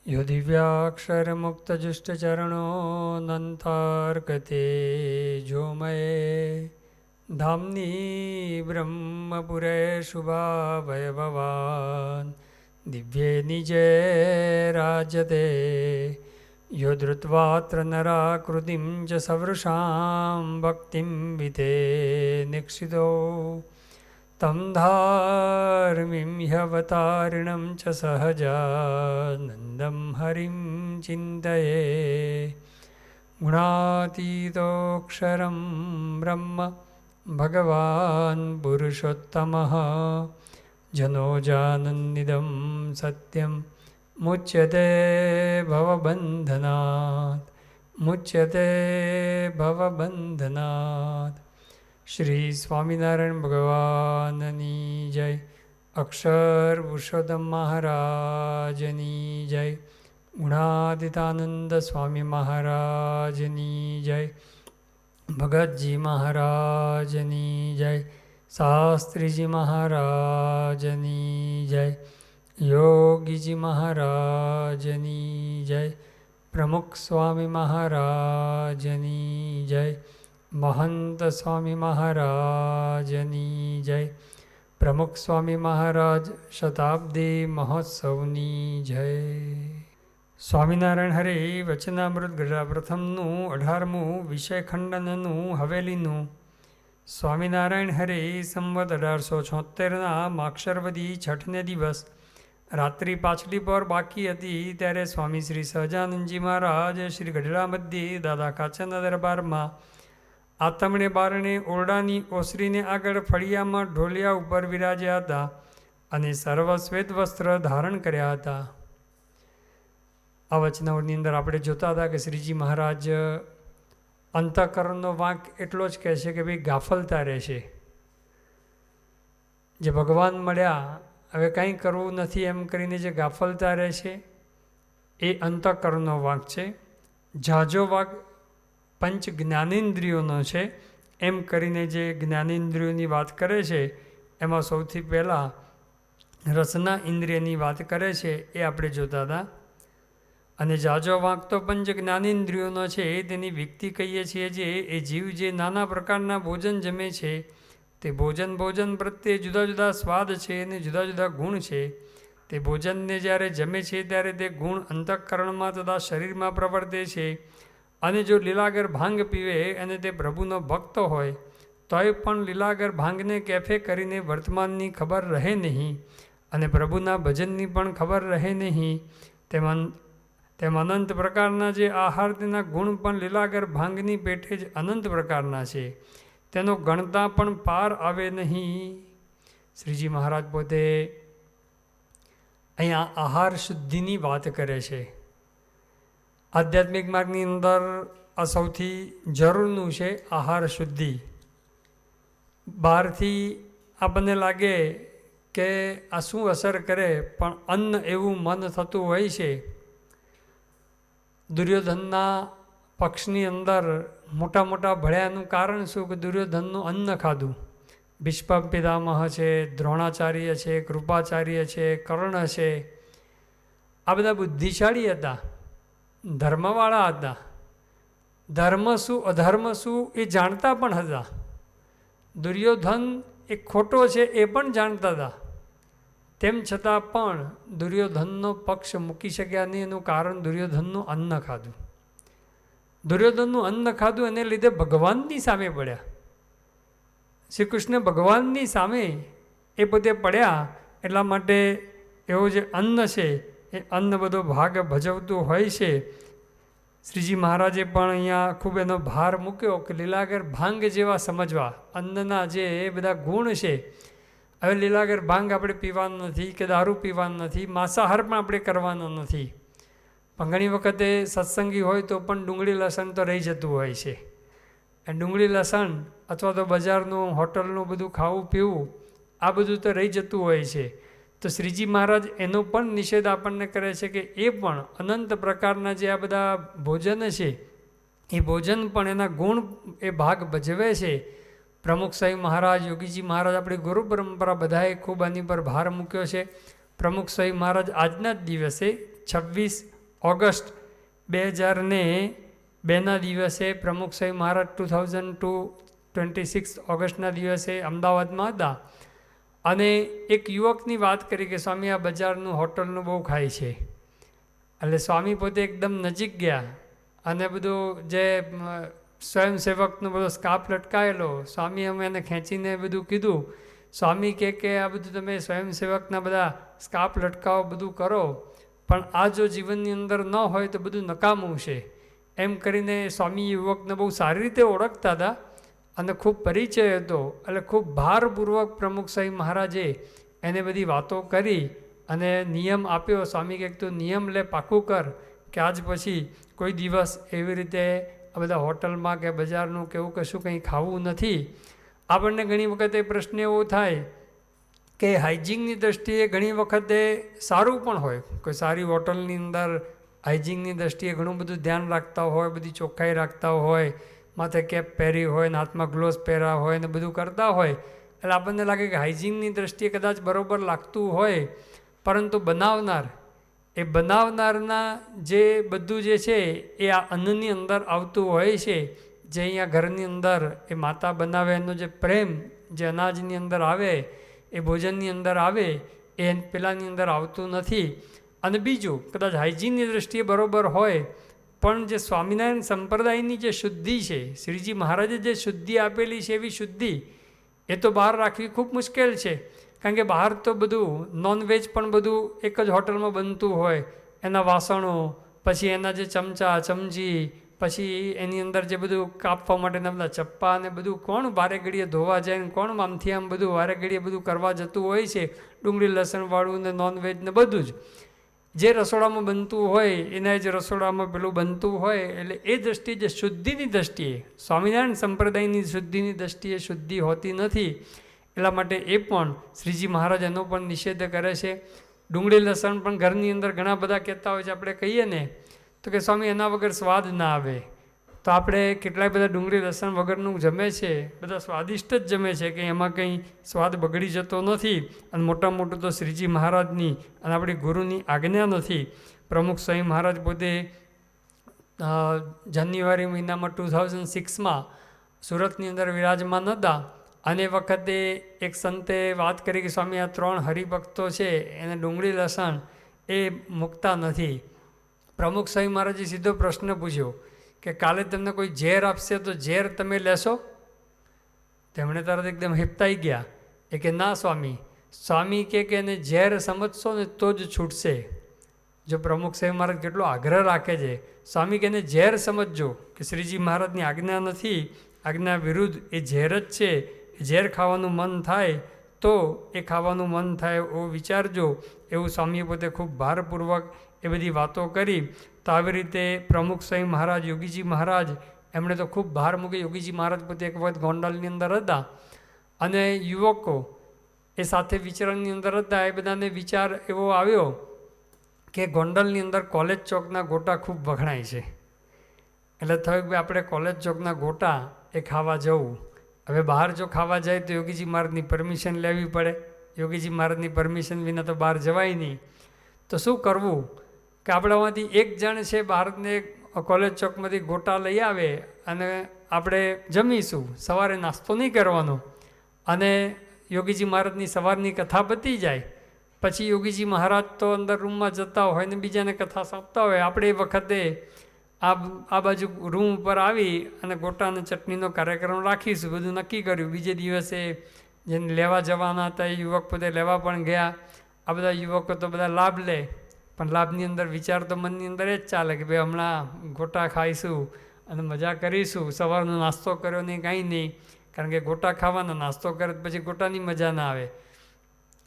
यो दिव्याक्षरमुक्तजुष्टचरणो नन्तार्कते जोमये धाम्नी ब्रह्मपुरे शुभावयभवान् दिव्ये निजे राजते यो धृत्वात्र नराकृतिं च सवृषां भक्तिं विते निक्षितो तं धार्मिं ह्यवतारिणं च सहजानन्दं हरिं चिन्तये गुणातीतोऽक्षरं ब्रह्म भगवान् पुरुषोत्तमः जनोजानन्निदं सत्यं मुच्यते भवबन्धनात् श्री स्वामिनारायण भगवाननी जय। अक्षर पुरुषोत्तम महाराजनी जय। गुणातीतानंद स्वामी महाराजनी जय। भगत जी महाराजनी जय। शास्त्री जी महाराजनी जय। योगी जी महाराजनी जय। प्रमुख स्वामी महाराजनी जय। महंत स्वामी महाराजनी जय। प्रमुख स्वामी महाराज शताब्दी महोत्सवनी जय। स्वामीनारायण हरे वचनामृत गढ़ा प्रथमनु 18मु विषय खंडननु हवेलीनु। स्वामीनारायण हरे संवत 1876 माक्षरवदी छठने दिवस रात्रि पाछली पर बाकी हती त्यारे स्वामी श्री सहजानंदजी महाराज श्री गढ़ड़ा मध्य दादा काचना दरबार में आतमणे बारणे ओरडानी ओसरीने आगळ फळियामां ढोलिया उपर विराज्या हता अने सर्व श्वेत वस्त्र धारण कर्या हता। आ वचनावळीनी अंदर आपणे जोता हता के श्रीजी महाराज अंतःकरणनो वांक एटलो ज कहे छे के भाई गाफलता रहेशे। जे भगवान मळ्या हवे कंई करवुं नथी एम करीने जे गाफलता रहेशे ए अंतःकरणनो वांक छे। झाजो वांक पंच ज्ञानेन्द्रियोनो छे एम करीने जे ज्ञानेन्द्रियोनी बात करे छे एमां सौथी पहेला रसना इंद्रियनी बात करे छे ए आपणे जोता हता। अने जाजो वांक तो पंच ज्ञानेन्द्रियोनो छे तेनी व्यक्ति कहीए छीए जे ए जीव जे नाना प्रकारना भोजन जमे छे ते भोजन प्रत्ये जुदा जुदा स्वाद छे अने जुदा जुदा गुण छे। ते भोजनने ज्यारे जमे छे त्यारे ते गुण अंतःकरणमां तथा शरीरमां प्रवर्ते छे। अने जो लीलागर भांग पीवे अने ते प्रभुनो भक्त होय तोय पण लीलागर भांगने केफे करीने वर्तमाननी खबर रहे नहीं अने प्रभुना भजननी पण खबर रहे नहीं। तेम अनंत प्रकारना जे आहार तेना गुण पण लीलागर भांगनी पेटे ज अनंत प्रकारना छे तेनो गणता पण पार आवे नहीं। श्रीजी महाराज पोते अहींया आहार शुद्धिनी वात करे छे। आध्यात्मिक मार्गनी अंदर आ सौथी जरूरनु छे आहार शुद्धि। बहारथी आपने लागे के आ शुं असर करे पण अन्न एवं मन थतुं होय छे। दुर्योधनना पक्षनी अंदर मोटा मोटा भळ्यानुं कारण शुं के दुर्योधननुं अन्न खाधुं। भीष्म पितामह छे, द्रोणाचार्य छे, कृपाचार्य छे, कर्ण छे, आ बधा बुद्धिशाળી हता, धर्मवाळा हता। धर्म शुं अधर्म शुं ए जाणता पण हता। दुर्योधन ए खोटो छे ए पण जाणता हता। तेम छतां पण दुर्योधननो पक्ष मूकी शक्या नहीं। एनुं कारण दुर्योधननुं अन्न खाधुं। दुर्योधननुं अन्न खाधुं एने लीधे भगवाननी सामे पड्या। श्रीकृष्ण भगवाननी सामे ए पोते पड्या એટલા માટે એવો જે અન્ન છે એ અન્ન બધો ભાગ ભજવતું હોય છે। શ્રીજી મહારાજે પણ અહીંયા ખૂબ એનો ભાર મૂક્યો કે લીલાગર ભાંગ જેવા સમજવા અન્નના જે બધા ગુણ છે। હવે લીલાગર ભાંગ આપણે પીવાનું નથી કે દારૂ પીવાનું નથી, માંસાહાર પણ આપણે કરવાનો નથી। પણ ઘણી વખતે સત્સંગી હોય તો પણ ડુંગળી લસણ તો રહી જતું હોય છે। એ ડુંગળી લસણ અથવા તો બજારનું હોટલનું બધું ખાવું પીવું આ બધું તો રહી જતું હોય છે। તો શ્રીજી મહારાજ એનો પણ નિષેધ આપણને કરે છે કે એ પણ અનંત પ્રકારના જે આ બધા ભોજન છે એ ભોજન પણ એના ગુણ એ ભાગ ભજવે છે। प्रमुख साई महाराज योगीजी महाराज अपनी गुरु परंपरा बधाए खूब आनी पर भार मूक्यो है। प्रमुख साई महाराज आजना दिवसे 26 ઓગસ્ટ 2002ના દિવસે પ્રમુખ સાહેબ મહારાજ 2026 ઓગસ્ટના દિવસે અમદાવાદમાં હતા અને એક યુવકની વાત કરી કે સ્વામી આ બજારનું હોટલનું બહુ ખાય છે. એટલે સ્વામી પોતે એકદમ નજીક ગયા અને બધું જે સ્વયંસેવકનો બધો સ્કાર્ફ લટકાયેલો, સ્વામી અમે એને ખેંચીને બધું કીધું. સ્વામી કે આ બધું તમે સ્વયંસેવકના બધા સ્કાર્ફ લટકાવો, બધું કરો, પણ આ જો જીવનની અંદર ન હોય તો બધું નકામું છે. એમ કરીને સ્વામી યુવકને બહુ સારી રીતે ઓળખતા હતા અને ખૂબ પરિચય હતો. એટલે ખૂબ ભારપૂર્વક પ્રમુખ સાહેબ મહારાજે એને બધી વાતો કરી અને નિયમ આપ્યો. સ્વામી કહે તું નિયમ લે, પાકું કર કે આજ પછી કોઈ દિવસ એવી રીતે આ બધા હોટલમાં કે બજારનું કે એવું કશું કંઈ ખાવું નથી. આપણને ઘણી વખતે પ્રશ્ન એવો થાય કે હાઇજીનની દૃષ્ટિએ ઘણી વખતે સારું પણ હોય. કોઈ સારી હોટલની અંદર હાઇજીનની દૃષ્ટિએ ઘણું બધું ધ્યાન રાખતા હોય, બધી ચોખ્ખાઈ રાખતા હોય, માથે કેપ પહેરી હોય ને હાથમાં ગ્લોવ્સ પહેર્યા હોય ને બધું કરતા હોય. એટલે આપણને લાગે કે હાઇજીનની દૃષ્ટિએ કદાચ બરાબર લાગતું હોય, પરંતુ બનાવનારના જે બધું જે છે એ આ અન્નની અંદર આવતું હોય છે. જે અહીંયા ઘરની અંદર એ માતા બનાવે એનો જે પ્રેમ જે અનાજની અંદર આવે, એ ભોજનની અંદર આવે, એ પેલાની અંદર આવતું નથી. અને બીજું કદાચ હાઇજીનની દૃષ્ટિએ બરાબર હોય, પણ જે સ્વામિનારાયણ સંપ્રદાયની જે શુદ્ધિ છે, શ્રીજી મહારાજે જે શુદ્ધિ આપેલી છે એવી શુદ્ધિ એ તો બહાર રાખવી ખૂબ મુશ્કેલ છે. કારણ કે બહાર તો બધું નોનવેજ પણ બધું એક જ હોટલમાં બનતું હોય. એના વાસણો, પછી એના જે ચમચા ચમચી, પછી એની અંદર જે બધું કાપવા માટેના બધા ચપ્પા ને બધું કોણ વારે ઘડીએ ધોવા જાય ને કોણ આમથી આમ બધું વારે ઘડીએ બધું કરવા જતું હોય છે. ડુંગળી લસણવાળું ને નોનવેજ ને બધું જ જે રસોડામાં બનતું હોય એના જ રસોડામાં પેલું બનતું હોય. એટલે એ દૃષ્ટિએ જે શુદ્ધિની દૃષ્ટિએ, સ્વામિનારાયણ સંપ્રદાયની શુદ્ધિની દૃષ્ટિએ શુદ્ધિ હોતી નથી. એટલા માટે એ પણ શ્રીજી મહારાજ એનો પણ નિષેધ કરે છે. ડુંગળી લસણ પણ ઘરની અંદર ઘણા બધા કહેતા હોય છે. આપણે કહીએ ને તો કે સ્વામી એના વગર સ્વાદ ના આવે. તો આપણે કેટલાય બધા ડુંગળી લસણ વગરનું જમે છે, બધા સ્વાદિષ્ટ જ જમે છે, કે એમાં કંઈ સ્વાદ બગડી જતો નથી. અને મોટા મોટું તો શ્રીજી મહારાજની અને આપણી ગુરુની આજ્ઞા નથી. પ્રમુખ સ્વામી મહારાજ પોતે જાન્યુઆરી મહિનામાં 2006માં સુરતની અંદર વિરાજમાન હતા. અને વખતે એક સંતે વાત કરી કે સ્વામી આ 3 હરિભક્તો છે એને ડુંગળી લસણ એ મૂકતા નથી. પ્રમુખ સ્વામી મહારાજે સીધો પ્રશ્ન પૂછ્યો કે કાલે તમને કોઈ ઝેર આપશે તો ઝેર તમે લેશો? તેમણે તરત એકદમ હિપતાઈ ગયા. એ કે ના સ્વામી કે એને ઝેર સમજશો ને તો જ છૂટશે. જો પ્રમુખ સ્વામી મહારાજ કેટલો આગ્રહ રાખે છે. સ્વામી કે એને ઝેર સમજજો કે શ્રીજી મહારાજની આજ્ઞા નથી, આજ્ઞા વિરુદ્ધ એ ઝેર જ છે. ઝેર ખાવાનું મન થાય તો એ ખાવાનું મન થાય એવું વિચારજો. એવું સ્વામીએ પોતે ખૂબ ભારપૂર્વક એ બધી વાતો કરી. તો આવી રીતે પ્રમુખ સ્વામી મહારાજ, યોગીજી મહારાજ, એમણે તો ખૂબ ભાર મૂકી. યોગીજી મહારાજ પોતે એક વખત ગોંડલની અંદર હતા અને યુવકો એ સાથે વિચરણની અંદર હતા. એ બધાને વિચાર એવો આવ્યો કે ગોંડલની અંદર કોલેજ ચોકના ગોટા ખૂબ વખણાય છે. એટલે થયું કે આપણે કોલેજ ચોકના ગોટા એ ખાવા જવું. હવે બહાર જો ખાવા જાય તો યોગીજી મહારાજની પરમિશન લેવી પડે. યોગીજી મહારાજની પરમિશન વિના તો બહાર જવાય નહીં. તો શું કરવું કે આપણામાંથી એક જણ છે બહારને કોલેજ ચોકમાંથી ગોટા લઈ આવે અને આપણે જમીશું. સવારે નાસ્તો નહીં કરવાનો અને યોગીજી મહારાજની સવારની કથા પતી જાય પછી યોગીજી મહારાજ તો અંદર રૂમમાં જતા હોય ને બીજાને કથા સાંભળતા હોય. આપણે એ વખતે આ બાજુ રૂમ ઉપર આવી અને ગોટા અને ચટણીનો કાર્યક્રમ રાખીશું. બધું નક્કી કર્યું. બીજે દિવસે જેને લેવા જવાના હતા એ યુવક પોતે લેવા પણ ગયા. આ બધા યુવકો તો બધા લાભ લે, પણ લાભની અંદર વિચાર તો મનની અંદર એ જ ચાલે કે ભાઈ હમણાં ગોટા ખાઈશું અને મજા કરીશું. સવારનો નાસ્તો કર્યો નહીં, કાંઈ નહીં, કારણ કે ગોટા ખાવાનો, નાસ્તો કરે પછી ગોટાની મજા ના આવે.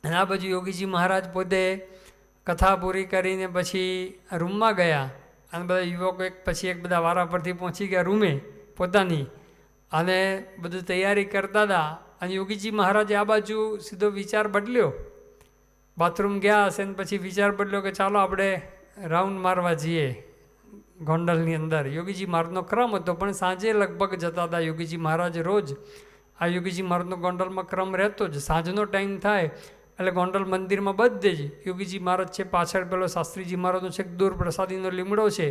અને આ બાજુ યોગીજી મહારાજ પોતે કથા પૂરી કરીને પછી રૂમમાં ગયા અને બધા યુવકો એક પછી એક બધા વારા પરથી પહોંચી ગયા રૂમે પોતાની અને બધું તૈયારી કરતા હતા. અને યોગીજી મહારાજે આ બાજુ સીધો વિચાર બદલ્યો. બાથરૂમ ગયા હશે ને પછી વિચાર બદલ્યો કે ચાલો આપણે રાઉન્ડ મારવા જઈએ ગોંડલની અંદર. યોગીજી મહારાજનો ક્રમ હતો પણ સાંજે લગભગ જતા હતા યોગીજી મહારાજ રોજ. આ યોગીજી મહારાજનો ગોંડલમાં ક્રમ રહેતો જ. સાંજનો ટાઈમ થાય એટલે ગોંડલ મંદિરમાં બધે જ યોગીજી મહારાજ છે, પાછળ પેલો શાસ્ત્રીજી મહારાજનો છે, દૂર પ્રસાદીનો લીમડો છે,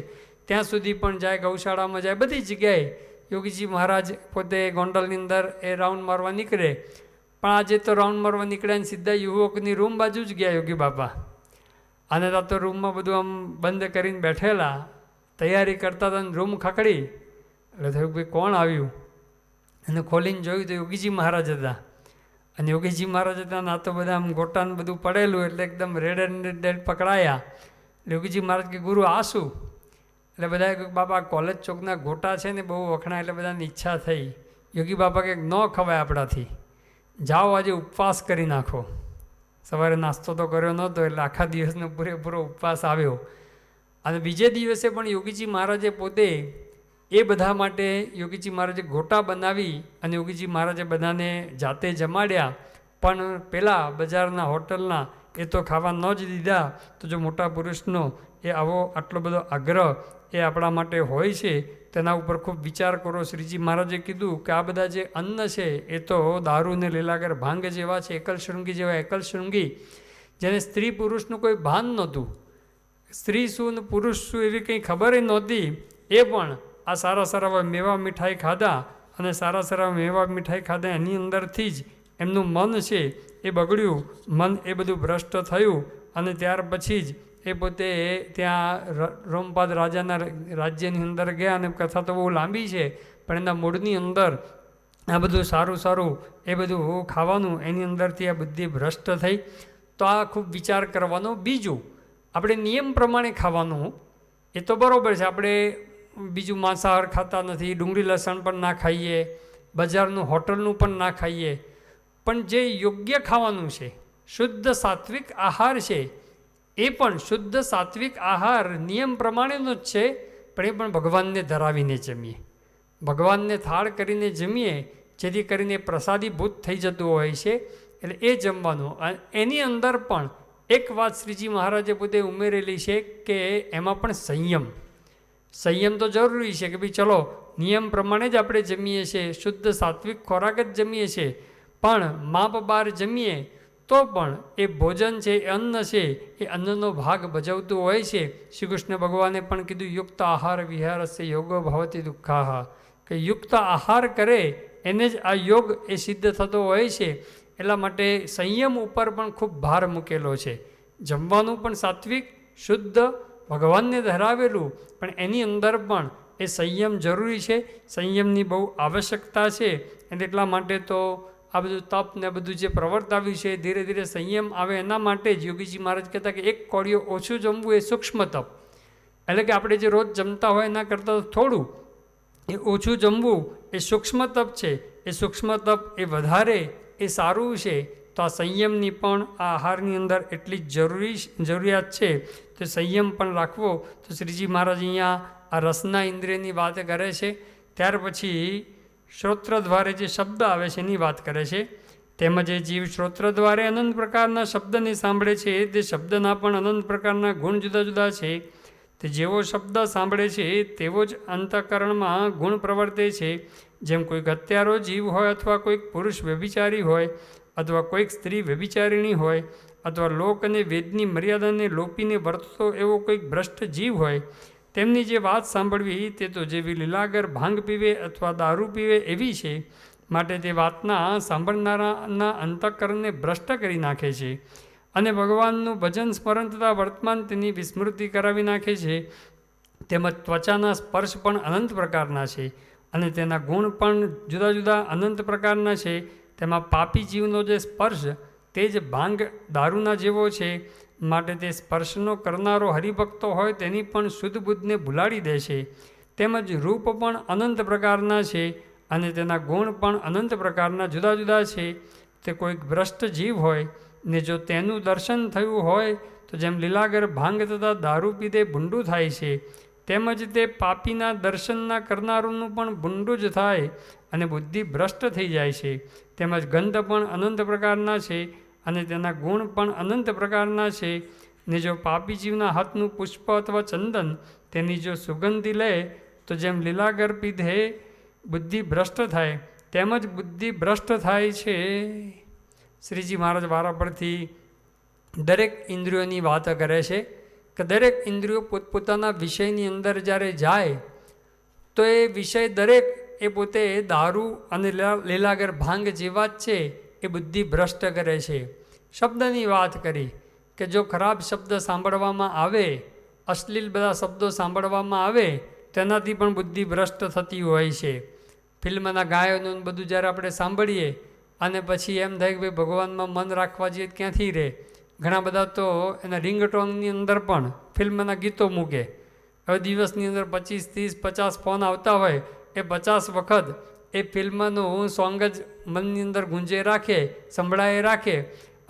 ત્યાં સુધી પણ જાય, ગૌશાળામાં જાય, બધી જગ્યાએ યોગીજી મહારાજ પોતે ગોંડલની અંદર એ રાઉન્ડ મારવા નીકળે. પણ આજે તો રાઉન્ડ મારવા નીકળ્યા ને સીધા યુવકની રૂમ બાજુ જ ગયા યોગી બાપા. અને ત્યાં તો રૂમમાં બધું આમ બંધ કરીને બેઠેલા, તૈયારી કરતા હતા ને રૂમ ખકડી. એટલે થયું ભાઈ કોણ આવ્યું, અને ખોલીને જોયું તો યોગીજી મહારાજ હતા. અને યોગીજી મહારાજ હતા ને આ તો બધા આમ ગોટાને બધું પડેલું, એટલે એકદમ રેડ એન્ડ ડેડ પકડાયા. યોગીજી મહારાજ કે ગુરુ આ શું? એટલે બધાએ કહ્યું બાપા કોલેજ ચોકના ગોટા છે ને બહુ વખણાય, એટલે બધાની ઈચ્છા થઈ. યોગી બાપા કે ન ખવાય આપણાથી, જાઓ આજે ઉપવાસ કરી નાખો. સવારે નાસ્તો તો કર્યો નહોતો, એટલે આખા દિવસનો પૂરેપૂરો ઉપવાસ આવ્યો. અને બીજે દિવસે પણ યોગીજી મહારાજે પોતે એ બધા માટે યોગીજી મહારાજે ગોટા બનાવી અને યોગીજી મહારાજે બધાને જાતે જમાડ્યા. પણ પેલા બજારના હોટલના એ તો ખાવા ન જ દીધા. તો જો મોટા પુરુષનો એ આવો આટલો બધો આગ્રહ એ આપણા માટે હોય છે, તેના ઉપર ખૂબ વિચાર કરો. શ્રીજી મહારાજે કીધું કે આ બધા જે અન્ન છે એ તો દારૂ ને લીલાગર ભાંગ જેવા છે, એકલ શૃંગી જેવા એકલ શૃંગી, જેને સ્ત્રી પુરુષનું કોઈ ભાન નહોતું, સ્ત્રી શું ને પુરુષ શું એવી કંઈ ખબર નહોતી. એ પણ આ સારા સારા મેવા મીઠાઈ ખાધા, અને સારા સારા મેવા મીઠાઈ ખાધા એની અંદરથી જ એમનું મન છે એ બગડ્યું, મન એ બધું ભ્રષ્ટ થયું. અને ત્યાર પછી જ એ પોતે ત્યાં રોમપાદ રાજાના રાજ્યની અંદર ગયા. અને કથા તો બહુ લાંબી છે, પણ એના મૂળની અંદર આ બધું સારું સારું એ બધું ખાવાનું, એની અંદરથી આ બુદ્ધિ ભ્રષ્ટ થઈ. તો આ ખૂબ વિચાર કરવાનો. બીજું, આપણે નિયમ પ્રમાણે ખાવાનું એ તો બરાબર છે. આપણે બીજું માંસાહાર ખાતા નથી, ડુંગળી લસણ પણ ના ખાઈએ, બજારનું હોટલનું પણ ના ખાઈએ. પણ જે યોગ્ય ખાવાનું છે, શુદ્ધ સાત્વિક આહાર છે, એ પણ શુદ્ધ સાત્વિક આહાર નિયમ પ્રમાણેનો જ છે. પણ એ પણ ભગવાનને ધરાવીને જમીએ, ભગવાનને થાળ કરીને જમીએ, જેથી કરીને પ્રસાદીભૂત થઈ જતું હોય છે. એટલે એ જમવાનું. એની અંદર પણ એક વાત શ્રીજી મહારાજે પોતે ઉમેરેલી છે કે એમાં પણ સંયમ. સંયમ તો જરૂરી છે કે ભાઈ ચલો નિયમ પ્રમાણે જ આપણે જમીએ છીએ, શુદ્ધ સાત્વિક ખોરાક જ જમીએ છીએ, પણ માપ બહાર જમીએ તો પણ એ ભોજન છે, એ અન્ન છે, એ અન્નનો ભાગ ભજવતું હોય છે. શ્રી કૃષ્ણ ભગવાને પણ કીધું યુક્ત આહાર વિહારસ્ય યોગો ભવતી દુઃખાહ, કે યુક્ત આહાર કરે એને જ આ યોગ એ સિદ્ધ થતો હોય છે. એટલા માટે સંયમ ઉપર પણ ખૂબ ભાર મૂકેલો છે. જમવાનું પણ સાત્વિક શુદ્ધ ભગવાનને ધરાવેલું, પણ એની અંદર પણ એ સંયમ જરૂરી છે. સંયમની બહુ આવશ્યકતા છે. અને એટલા માટે તો આ બધું તપ ને બધું જે પ્રવર્તાવ્યું છે, ધીરે ધીરે સંયમ આવે એના માટે જ યોગીજી મહારાજ કહેતા કે એક કોળિયો ઓછું જમવું એ સૂક્ષ્મ તપ. એટલે કે આપણે જે રોજ જમતા હોય એના કરતાં થોડું એ ઓછું જમવું એ સૂક્ષ્મ તપ છે. એ સૂક્ષ્મ તપ એ વધારે એ સારું છે. તો આ સંયમની પણ આ આહારની અંદર એટલી જ જરૂરિયાત છે. તો સંયમ પણ રાખવો. તો શ્રીજી મહારાજ અહીંયા આ રસના ઇન્દ્રિયની વાત કરે છે. ત્યાર પછી શ્રોત્ર દ્વારે જે શબ્દ આવે છે એની વાત કરે છે. તેમજ એ જીવ શ્રોત્ર દ્વારે અનંત પ્રકારના શબ્દને સાંભળે છે, તે શબ્દના પણ અનંત પ્રકારના ગુણ જુદા જુદા છે. તે જેવો શબ્દ સાંભળે છે તેવો જ અંતઃકરણમાં ગુણ પ્રવર્તે છે. જેમ કોઈક હત્યારો જીવ હોય, અથવા કોઈક પુરુષ વ્યભિચારી હોય, અથવા કોઈક સ્ત્રી વ્યભિચારિણી હોય, અથવા લોક અને વેદની મર્યાદાને લોપીને વર્તતો એવો કોઈક ભ્રષ્ટ જીવ હોય, તેમની જે વાત સાંભળવી તે તો જેવી લીલાગર ભાંગ પીવે અથવા દારૂ પીવે એવી છે. માટે તે વાતના સાંભળનારાના અંતઃકરણને ભ્રષ્ટ કરી નાખે છે, અને ભગવાનનું ભજન સ્મરણ તથા વર્તમાન તેની વિસ્મૃતિ કરાવી નાખે છે. તેમજ ત્વચાના સ્પર્શ પણ અનંત પ્રકારના છે, અને તેના ગુણ પણ જુદા જુદા અનંત પ્રકારના છે. તેમાં પાપી જીવનો જે સ્પર્શ તે જ ભાંગ દારૂના જેવો છે. માટે તે સ્પર્શનો કરનારો હરિભક્તો હોય તેની પણ શુદ્ધ બુદ્ધને ભૂલાડી દે છે. તેમજ રૂપ પણ અનંત પ્રકારના છે, અને તેના ગુણ પણ અનંત પ્રકારના જુદા જુદા છે. તે કોઈક ભ્રષ્ટ જીવ હોય ને જો તેનું દર્શન થયું હોય તો જેમ લીલાગર ભાંગ તથા દારૂ પીધે ભૂંડું થાય છે, તેમજ તે પાપીના દર્શનના કરનારોનું પણ ભૂંડું જ થાય અને બુદ્ધિ ભ્રષ્ટ થઈ જાય છે. તેમજ ગંધ પણ અનંત પ્રકારના છે, અને તેના ગુણ પણ અનંત પ્રકારના છે. ને જો પાપી જીવના હાથનું પુષ્પ અથવા ચંદન તેની જો સુગંધી લે તો જેમ લીલાગર પીધે બુદ્ધિ ભ્રષ્ટ થાય, તેમજ બુદ્ધિ ભ્રષ્ટ થાય છે. શ્રીજી મહારાજ વારા પરથી દરેક ઇન્દ્રિયોની વાત કરે છે કે દરેક ઇન્દ્રિયો પોતપોતાના વિષયની અંદર જ્યારે જાય તો એ વિષય દરેક એ પોતે દારૂ અને લીલાગર ભાંગ જેવા જ છે, એ બુદ્ધિ ભ્રષ્ટ કરે છે. શબ્દની વાત કરી કે જો ખરાબ શબ્દ સાંભળવામાં આવે, અશ્લીલ બધા શબ્દો સાંભળવામાં આવે, તેનાથી પણ બુદ્ધિ ભ્રષ્ટ થતી હોય છે. ફિલ્મના ગાયનનું બધું જ્યારે આપણે સાંભળીએ અને પછી એમ થાય કે ભાઈ ભગવાનમાં મન રાખવા જઈએ ક્યાંથી રહે. ઘણા બધા તો એના રિંગટોનની અંદર પણ ફિલ્મના ગીતો મૂકે. હવે દિવસની અંદર 25, 30, 50 ફોન આવતા હોય, એ 50 વખત એ ફિલ્મનું સોંગ જ મનની અંદર ગુંજે રાખે, સંભળાએ રાખે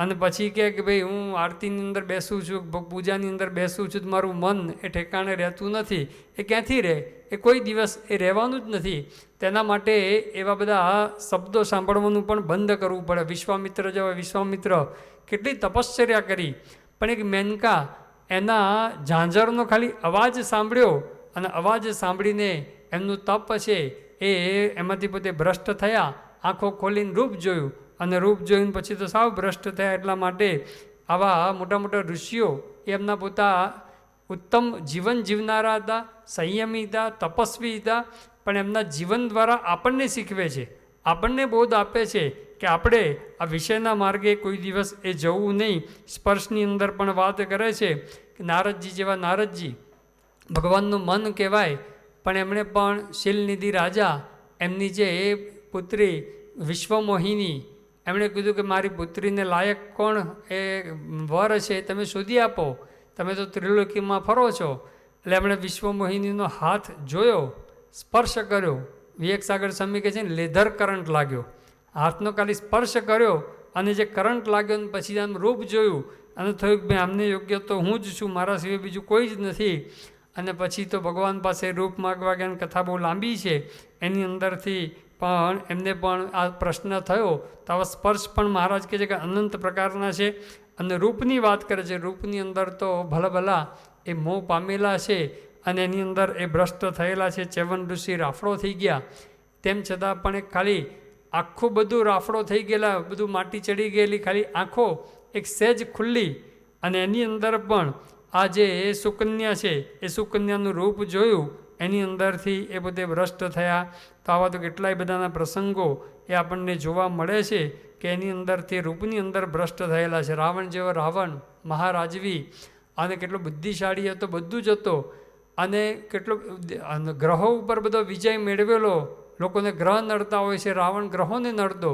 અને પછી કહે કે ભાઈ હું આરતીની અંદર બેસું છું, પૂજાની અંદર બેસું છું, મારું મન એ ઠેકાણે રહેતું નથી. એ ક્યાંથી રહે? એ કોઈ દિવસ એ રહેવાનું જ નથી. તેના માટે એવા બધા શબ્દો સાંભળવાનું પણ બંધ કરવું પડે. વિશ્વામિત્ર જેવા વિશ્વામિત્ર કેટલી તપશ્ચર્યા કરી, પણ એક મેનકા એના ઝાંઝરનો ખાલી અવાજ સાંભળ્યો અને અવાજ સાંભળીને એમનું તપ છે એ એમાંથી પોતે ભ્રષ્ટ થયા. આંખો ખોલીને રૂપ જોયું અને રૂપ જોઈને પછી તો સાવ ભ્રષ્ટ થયા. એટલા માટે આવા મોટા મોટા ઋષિઓ એમના પોતા ઉત્તમ જીવન જીવનારા હતા, સંયમી હતા, તપસ્વી હતા, પણ એમના જીવન દ્વારા આપણને શીખવે છે, આપણને બોધ આપે છે કે આપણે આ વિષયના માર્ગે કોઈ દિવસ એ જવું નહીં. સ્પર્શની અંદર પણ વાત કરે છે કે નારદજી જેવા નારદજી ભગવાનનું મન કહેવાય, પણ એમણે પણ શીલનિધિ રાજા એમની જે પુત્રી વિશ્વમોહિની, એમણે કીધું કે મારી પુત્રીને લાયક કોણ એ વર છે તમે શોધી આપો, તમે તો ત્રિલોકીમાં ફરો છો. એટલે એમણે વિશ્વમોહિનીનો હાથ જોયો, સ્પર્શ કર્યો. વિવેક સાગર સ્વામી કહે છે ને લેધર કરંટ લાગ્યો. હાથનો ખાલી સ્પર્શ કર્યો અને જે કરંટ લાગ્યો ને પછી આમ રૂપ જોયું અને થયું કે ભાઈ આમને યોગ્ય તો હું જ છું, મારા સિવાય બીજું કોઈ જ નથી. અને પછી તો ભગવાન પાસે રૂપ માગવા ગયા. કથા બહુ લાંબી છે, એની અંદરથી પણ એમને પણ આ પ્રશ્ન થયો. તો આવા સ્પર્શ પણ મહારાજ કહે છે કે અનંત પ્રકારના છે. અને રૂપની વાત કરે છે, રૂપની અંદર તો ભલા એ મોહ પામેલા છે અને એની અંદર એ ભ્રષ્ટ થયેલા છે. ચ્યવન ઋષિ રાફડો થઈ ગયા, તેમ છતાં પણ એક ખાલી આખું બધું રાફડો થઈ ગયેલા, બધું માટી ચડી ગયેલી, ખાલી આંખો એક સહેજ ખુલ્લી અને એની અંદર પણ આ જે સુકન્યા છે એ સુકન્યાનું રૂપ જોયું, એની અંદરથી એ બધે ભ્રષ્ટ થયા. તો આવા તો કેટલાય બધાના પ્રસંગો એ આપણને જોવા મળે છે કે એની અંદરથી રૂપની અંદર ભ્રષ્ટ થયેલા છે. રાવણ જેવો રાવણ મહારાજવી અને કેટલો બુદ્ધિશાળી હતો, બધું જ હતો અને કેટલો ગ્રહો ઉપર બધો વિજય મેળવેલો. લોકોને ગ્રહ નડતા હોય છે, રાવણ ગ્રહોને નડતો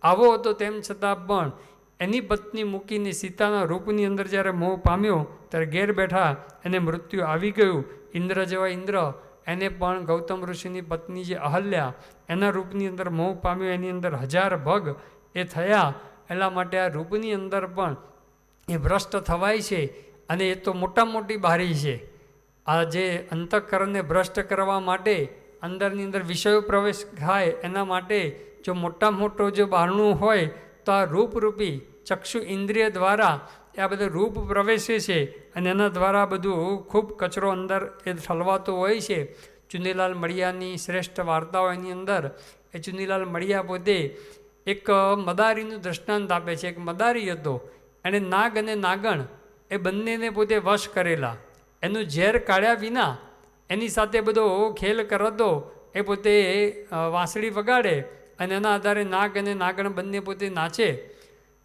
આવો હતો. તેમ છતાં પણ એની પત્ની મૂકીને સીતાના રૂપની અંદર જ્યારે મોહ પામ્યો ત્યારે ઘેર બેઠા એને મૃત્યુ આવી ગયું. ઇન્દ્ર જેવા ઇન્દ્ર એને પણ ગૌતમ ઋષિની પત્ની જે અહલ્યા એના રૂપની અંદર મોહ પામ્યો, એની અંદર 1000 ભગ એ થયા. એટલા માટે આ રૂપની અંદર પણ એ ભ્રષ્ટ થવાય છે અને એ તો મોટામાં મોટી બારી છે. આ જે અંતઃકરણને ભ્રષ્ટ કરવા માટે અંદરની અંદર વિષયો પ્રવેશ થાય એના માટે જો મોટા મોટો જો બારણું હોય તો આ રૂપરૂપી ચક્ષુ ઇન્દ્રિય દ્વારા આ બધું રૂપ પ્રવેશે છે અને એના દ્વારા બધું ખૂબ કચરો અંદર એ ઠલવાતો હોય છે. ચુનીલાલ મળિયાની શ્રેષ્ઠ વાર્તાઓ એની અંદર એ ચુનીલાલ મળિયા પોતે એક મદારીનું દૃષ્ટાંત આપે છે. એક મદારી હતો, એણે નાગ અને નાગણ એ બંનેને પોતે વશ કરેલા. એનું ઝેર કાઢ્યા વિના એની સાથે બધો ખેલ કરતો. એ પોતે વાંસળી વગાડે અને એના આધારે નાગ અને નાગણ બંને પોતે નાચે.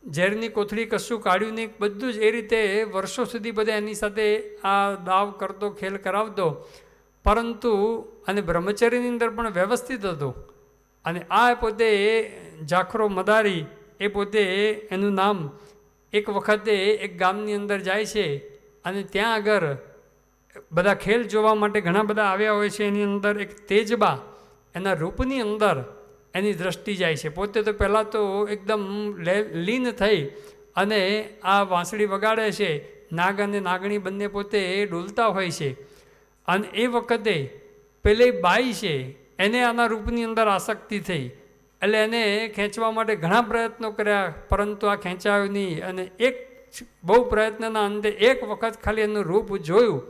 ઝેરની કોથળી કશું કાઢ્યું નહીં, બધું જ એ રીતે વર્ષો સુધી બધા એની સાથે આ દાવ કરતો, ખેલ કરાવતો. પરંતુ અને બ્રહ્મચર્યની અંદર પણ વ્યવસ્થિત હતો. અને આ પોતે જાખરો મદારી એ પોતે એનું નામ એક વખતે એક ગામની અંદર જાય છે અને ત્યાં આગળ બધા ખેલ જોવા માટે ઘણા બધા આવ્યા હોય છે. એની અંદર એક તેજબા એના રૂપની અંદર એની દ્રષ્ટિ જાય છે. પોતે તો પહેલાં તો એકદમ લીન થઈ અને આ વાંસળી વગાડે છે. નાગ અને નાગણી બંને પોતે ડોલતા હોય છે અને એ વખતે પેલી બાઈ છે એને આના રૂપની અંદર આસક્તિ થઈ. એટલે એને ખેંચવા માટે ઘણા પ્રયત્નો કર્યા, પરંતુ આ ખેંચાયું નહીં. અને એક બહુ પ્રયત્નના અંતે એક વખત ખાલી એનું રૂપ જોયું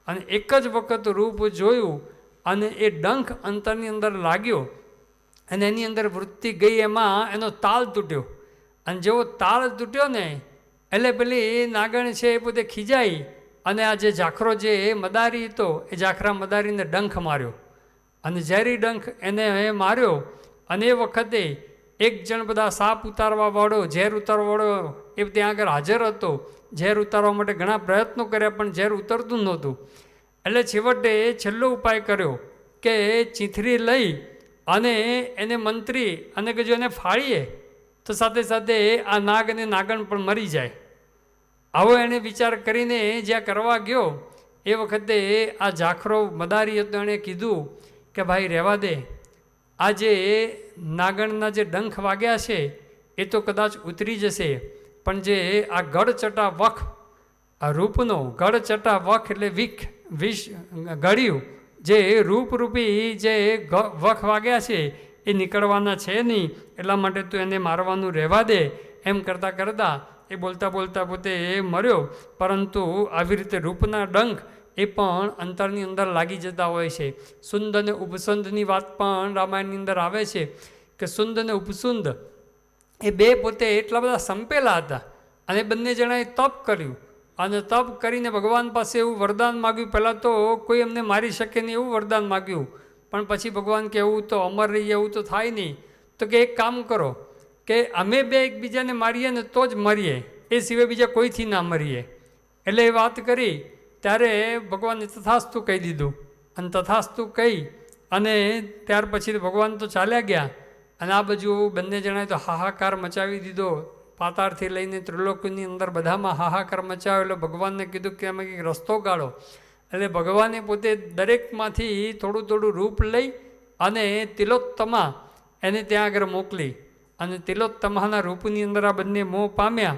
અને એક જ વખત રૂપ જોયું અને એ ડંખ અંતરની અંદર લાગ્યો અને એની અંદર વૃત્તિ ગઈ, એમાં એનો તાલ તૂટ્યો અને જેવો તાળ તૂટ્યો ને એટલે પેલી એ નાગણ છે એ પોતે ખીજાઈ અને આ જે ઝાખરો જે એ મદારી હતો એ ઝાખરા મદારીને ડંખ માર્યો અને ઝેરી ડંખ એને માર્યો. અને એ વખતે એક જણ બધા સાપ ઉતારવાવાળો, ઝેર ઉતારવાવાળો એ ત્યાં આગળ હાજર હતો. ઝેર ઉતારવા માટે ઘણા પ્રયત્નો કર્યા પણ ઝેર ઉતરતું નહોતું. એટલે છેવટે છેલ્લો ઉપાય કર્યો કે ચીંથરી લઈ અને એને મંત્રી અને કે જો એને ફાળીએ તો સાથે સાથે આ નાગ અને નાગણ પણ મરી જાય. આવો એણે વિચાર કરીને જ્યાં કરવા ગયો એ વખતે આ ઝાખરો મદારી હતો એણે કીધું કે ભાઈ રહેવા દે, આ જે નાગણના જે ડંખ વાગ્યા છે એ તો કદાચ ઉતરી જશે, પણ જે આ ગળચટા વખ, આ રૂપનો ગળચટા વખ એટલે વિષ ગળ્યું જે રૂપરૂપી જે વખ વાગ્યા છે એ નીકળવાના છે નહીં, એટલા માટે તું એને મારવાનું રહેવા દે. એમ કરતાં કરતાં એ બોલતા બોલતા પોતે એ મર્યો. પરંતુ આવી રીતે રૂપના ડંખ એ પણ અંતરની અંદર લાગી જતા હોય છે. સુંદ અને ઉપસુંદની વાત પણ રામાયણની અંદર આવે છે કે સુંદ અને ઉપસુંદ એ બે પોતે એટલા બધા સંપેલા હતા અને બંને જણાએ તપ કર્યું અને તપ કરીને ભગવાન પાસે એવું વરદાન માગ્યું. પહેલાં તો કોઈ એમને મારી શકે નહીં એવું વરદાન માગ્યું, પણ પછી ભગવાન કે એવું તો અમર રહીએ એવું તો થાય નહીં. તો કે એક કામ કરો કે અમે બે એકબીજાને મારીએ ને તો જ મરીએ, એ સિવાય બીજા કોઈથી ના મરીએ. એટલે એ વાત કરી ત્યારે ભગવાને તથાસ્તુ કહી દીધું અને તથાસ્તુ કહી અને ત્યાર પછી ભગવાન તો ચાલ્યા ગયા. અને આ બાજુ બંને જણાએ તો હાહાકાર મચાવી દીધો. પાતાળથી લઈને ત્રિલોકની અંદર બધામાં હાહાકાર મચાવ્યો. એટલે ભગવાનને કીધું કે અમે કંઈક રસ્તો કાઢો. એટલે ભગવાને પોતે દરેકમાંથી થોડું થોડું રૂપ લઈ અને તિલોત્તમા એને ત્યાં આગળ મોકલી અને તિલોત્તમાના રૂપની અંદર આ બંને મોહ પામ્યા.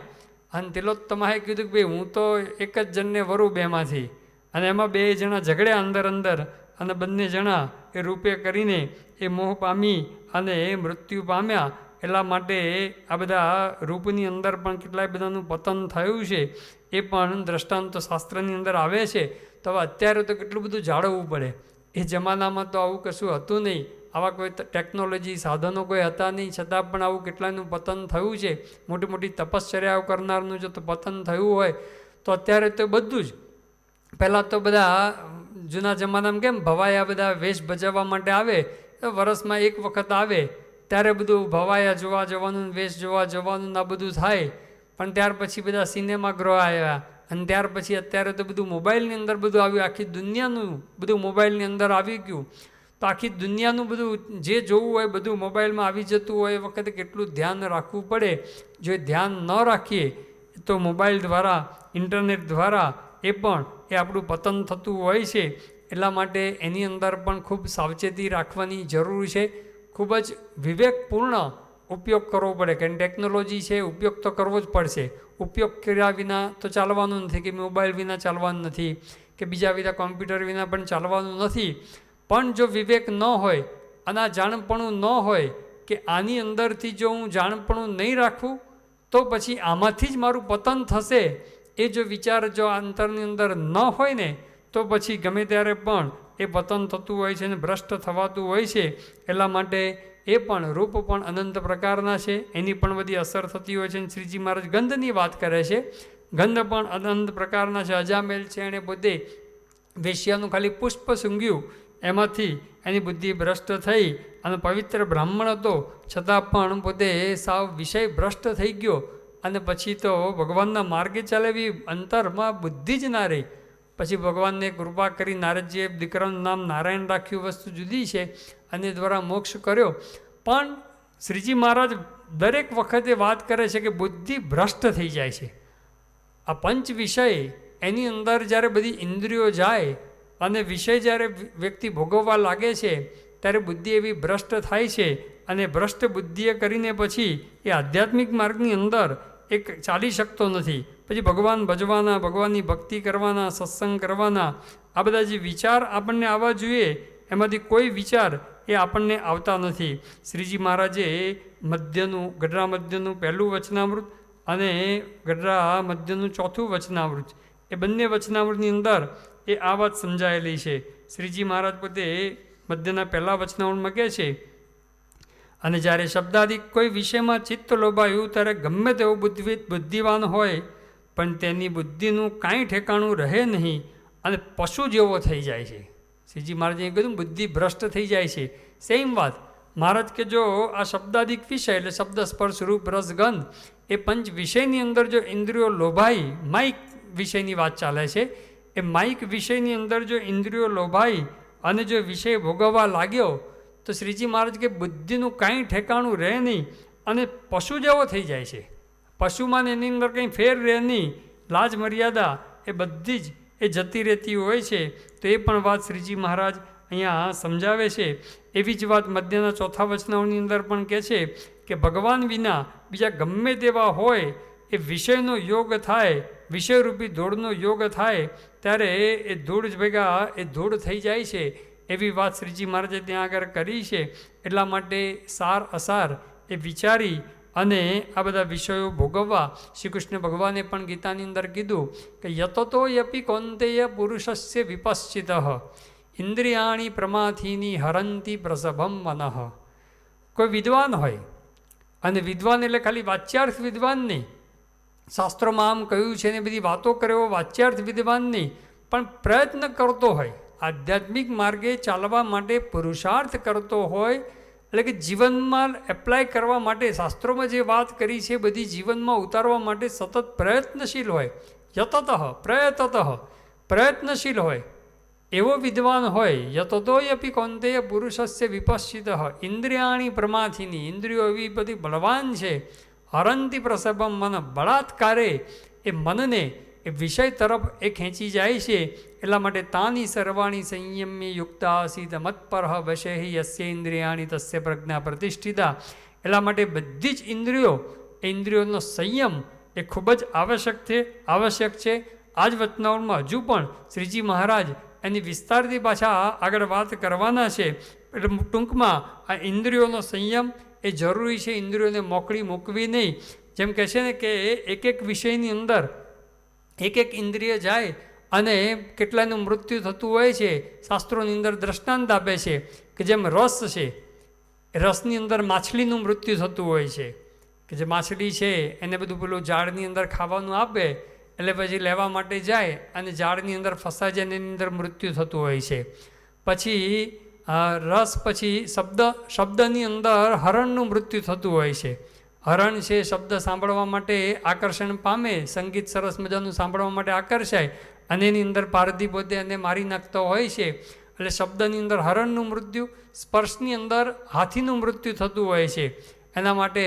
અને તિલોત્તમાએ કીધું કે ભાઈ હું તો એક જ જણને વરું બેમાંથી, અને એમાં બે જણા ઝઘડ્યા અંદર અને બંને જણા એ રૂપે કરીને એ મોહ પામી અને એ મૃત્યુ પામ્યા. એટલા માટે આ બધા રૂપની અંદર પણ કેટલાય બધાનું પતન થયું છે એ પણ દ્રષ્ટાંતો શાસ્ત્રની અંદર આવે છે. તો હવે અત્યારે તો કેટલું બધું જાળવવું પડે. એ જમાનામાં તો આવું કશું હતું નહીં, આવા કોઈ ટેકનોલોજી સાધનો કોઈ હતા નહીં, છતાં પણ આવું કેટલાયનું પતન થયું છે. મોટી મોટી તપશ્ચર્યાઓ કરનારનું જો તો પતન થયું હોય તો અત્યારે તો બધું જ. પહેલાં તો બધા જૂના જમાનામાં કેમ ભવાયા બધા વેશ ભજવવા માટે આવે, વરસમાં એક વખત આવે ત્યારે બધું ભવાયા જોવા જવાનું, વેશ જોવા જવાનું આ બધું થાય. પણ ત્યાર પછી બધા સિનેમાગૃહ આવ્યા અને ત્યાર પછી અત્યારે તો બધું મોબાઈલની અંદર બધું આવ્યું. આખી દુનિયાનું બધું મોબાઈલની અંદર આવી ગયું. તો આખી દુનિયાનું બધું જે જોવું હોય બધું મોબાઈલમાં આવી જતું હોય. એ વખતે કેટલું ધ્યાન રાખવું પડે. જો ધ્યાન ન રાખીએ તો મોબાઈલ દ્વારા, ઇન્ટરનેટ દ્વારા એ પણ એ આપણું પતન થતું હોય છે. એટલા માટે એની અંદર પણ ખૂબ સાવચેતી રાખવાની જરૂર છે. ખૂબ જ વિવેકપૂર્ણ ઉપયોગ કરવો પડે. કારણ ટેકનોલોજી છે, ઉપયોગ તો કરવો જ પડશે. ઉપયોગ કર્યા વિના તો ચાલવાનું નથી, કે મોબાઈલ વિના ચાલવાનું નથી, કે બીજા બધા કોમ્પ્યુટર વિના પણ ચાલવાનું નથી. પણ જો વિવેક ન હોય અને આ જાણપણું ન હોય કે આની અંદરથી જો હું જાણપણું નહીં રાખું તો પછી આમાંથી જ મારું પતન થશે, એ જો વિચાર જો અંતરની અંદર ન હોય ને તો પછી ગમે ત્યારે પણ એ પતન થતું હોય છે અને ભ્રષ્ટ થવાતું હોય છે. એટલા માટે એ પણ રૂપ પણ અનંત પ્રકારના છે, એની પણ બધી અસર થતી હોય છે. અને શ્રીજી મહારાજ ગંધની વાત કરે છે. ગંધ પણ અનંત પ્રકારના છે. અજામેલ છે, એણે પોતે વેશ્યાનું ખાલી પુષ્પ સૂંઘ્યું, એમાંથી એની બુદ્ધિ ભ્રષ્ટ થઈ અને પવિત્ર બ્રાહ્મણ હતો છતાં પણ પોતે સાવ વિષય ભ્રષ્ટ થઈ ગયો. અને પછી તો ભગવાનના માર્ગે ચાલે એવી અંતરમાં બુદ્ધિ જ ના રહી. પછી ભગવાનને કૃપા કરી નારદજીએ દીકરાનું નામ નારાયણ રાખ્યું, વસ્તુ જુદી છે, અને દ્વારા મોક્ષ કર્યો. પણ શ્રીજી મહારાજ દરેક વખતે વાત કરે છે કે બુદ્ધિ ભ્રષ્ટ થઈ જાય છે. આ પંચ વિષય એની અંદર જ્યારે બધી ઇન્દ્રિયો જાય અને વિષય જ્યારે વ્યક્તિ ભોગવવા લાગે છે ત્યારે બુદ્ધિ એવી ભ્રષ્ટ થાય છે. અને ભ્રષ્ટ બુદ્ધિએ કરીને પછી એ આધ્યાત્મિક માર્ગની અંદર એક ચાલી શકતો નથી. પછી ભગવાન ભજવાના, ભગવાનની ભક્તિ કરવાના, સત્સંગ કરવાના, આ બધા જે વિચાર આપણને આવવા જોઈએ એમાંથી કોઈ વિચાર એ આપણને આવતા નથી. શ્રીજી મહારાજે મધ્યનું, ગઢડા મધ્યનું પહેલું વચનામૃત અને ગઢડા મધ્યનું ચોથું વચનામૃત, એ બંને વચનામૃતની અંદર એ આ વાત સમજાયેલી છે. શ્રીજી મહારાજ પોતે મધ્યના પહેલા વચનામૃતમાં કહે છે, અને જ્યારે શબ્દાદિક કોઈ વિષયમાં ચિત્ત લોભાયું ત્યારે ગમે તેવો બુદ્ધિવાન હોય પણ તેની બુદ્ધિનું કાંઈ ઠેકાણું રહે નહીં અને પશુ જેવો થઈ જાય છે. શ્રીજી મહારાજે કીધું બુદ્ધિ ભ્રષ્ટ થઈ જાય છે. સેમ વાત મહારાજ કે જો આ શબ્દાદિક વિષય એટલે શબ્દ સ્પર્શ રૂપ રસ ગંધ એ પંચ વિષયની અંદર જો ઇન્દ્રિયો લોભાઈ, માઇક વિષયની વાત ચાલે છે, એ માઇક વિષયની અંદર જો ઇન્દ્રિયો લોભાઈ અને જો વિષય ભોગવવા લાગ્યો તો શ્રીજી મહારાજ કે બુદ્ધિનું કાંઈ ઠેકાણું રહે નહીં અને પશુ જેવો થઈ જાય છે. પશુમાં એની અંદર કંઈ ફેર રહે નહીં, લાજ મર્યાદા એ બધી જ એ જતી રહેતી હોય છે. તો એ પણ વાત શ્રીજી મહારાજ અહીંયા સમજાવે છે. એવી જ વાત મધ્યના ચોથા વચનાઓની અંદર પણ કહે છે કે ભગવાન વિના બીજા ગમે તેવા હોય એ વિષયનો યોગ થાય, વિષયરૂપી ધૂળનો યોગ થાય ત્યારે એ ધૂળ જ ભેગા એ ધૂળ થઈ જાય છે. એવી વાત શ્રીજી મહારાજે ત્યાં આગળ કરી છે. એટલા માટે સાર અસાર એ વિચારી અને આ બધા વિષયો ભોગવવા શ્રી કૃષ્ણ ભગવાને પણ ગીતાની અંદર કીધું કે યતતો યપી કૌંતેય પુરુષસ્ય વિપશ્ચિત ઇન્દ્રિયાણી પ્રમાથીની હરંતી પ્રસભમ મનઃ. કોઈ વિદ્વાન હોય, અને વિદ્વાન એટલે ખાલી વાચ્યાર્થ વિદ્વાન નહીં, શાસ્ત્રોમાં આમ કહ્યું છે ને બધી વાતો કરે એવો વાચ્યાર્થ વિદ્વાન નહીં, પણ પ્રયત્ન કરતો હોય, આધ્યાત્મિક માર્ગે ચાલવા માટે પુરુષાર્થ કરતો હોય, એટલે કે જીવનમાં એપ્લાય કરવા માટે શાસ્ત્રોમાં જે વાત કરી છે બધી જીવનમાં ઉતારવા માટે સતત પ્રયત્નશીલ હોય, પ્રયત્નશીલ હોય એવો વિદ્વાન હોય. યતતોયપી કૌંતેય પુરુષસ્ય વિપશ્ચિત ઇન્દ્રિયાણી પ્રમાથીની, ઇન્દ્રિયો એવી બધી બળવાન છે. હરંતી પ્રસભમ મન, બળાત્કારે એ મનને એ વિષય તરફ એ ખેંચી જાય છે. એટલા માટે તાની સર્વાણી સંયમ્ય યુક્તા આસીત મત્પરહ વશેહિ યસ્ય ઇન્દ્રિયાણી તસ્ય પ્રજ્ઞા પ્રતિષ્ઠિતા. એટલા માટે બધી જ ઇન્દ્રિયો, એ ઇન્દ્રિયોનો સંયમ એ ખૂબ જ આવશ્યક છે. આ જ વચનાઓમાં હજુ પણ શ્રીજી મહારાજ એની વિસ્તારથી પાછા આગળ વાત કરવાના છે. એટલે ટૂંકમાં આ ઇન્દ્રિયોનો સંયમ એ જરૂરી છે. ઇન્દ્રિયોને મોકળી મૂકવી નહીં. જેમ કહે છે ને કે એક એક વિષયની અંદર એક ઇન્દ્રિય જાય અને કેટલાનું મૃત્યુ થતું હોય છે. શાસ્ત્રોની અંદર દ્રષ્ટાંત આપે છે કે જેમ રસ છે, રસની અંદર માછલીનું મૃત્યુ થતું હોય છે, કે જે માછલી છે એને બધું પેલું ઝાડની અંદર ખાવાનું આપે એટલે પછી લેવા માટે જાય અને ઝાડની અંદર ફસાઈ જાય એની અંદર મૃત્યુ થતું હોય છે. પછી રસ, પછી શબ્દની અંદર હરણનું મૃત્યુ થતું હોય છે. હરણ છે શબ્દ સાંભળવા માટે આકર્ષણ પામે, સંગીત સરસ મજાનું સાંભળવા માટે આકર્ષાય અને એની અંદર પારધી પોતે એને મારી નાખતો હોય છે. એટલે શબ્દની અંદર હરણનું મૃત્યુ, સ્પર્શની અંદર હાથીનું મૃત્યુ થતું હોય છે. એના માટે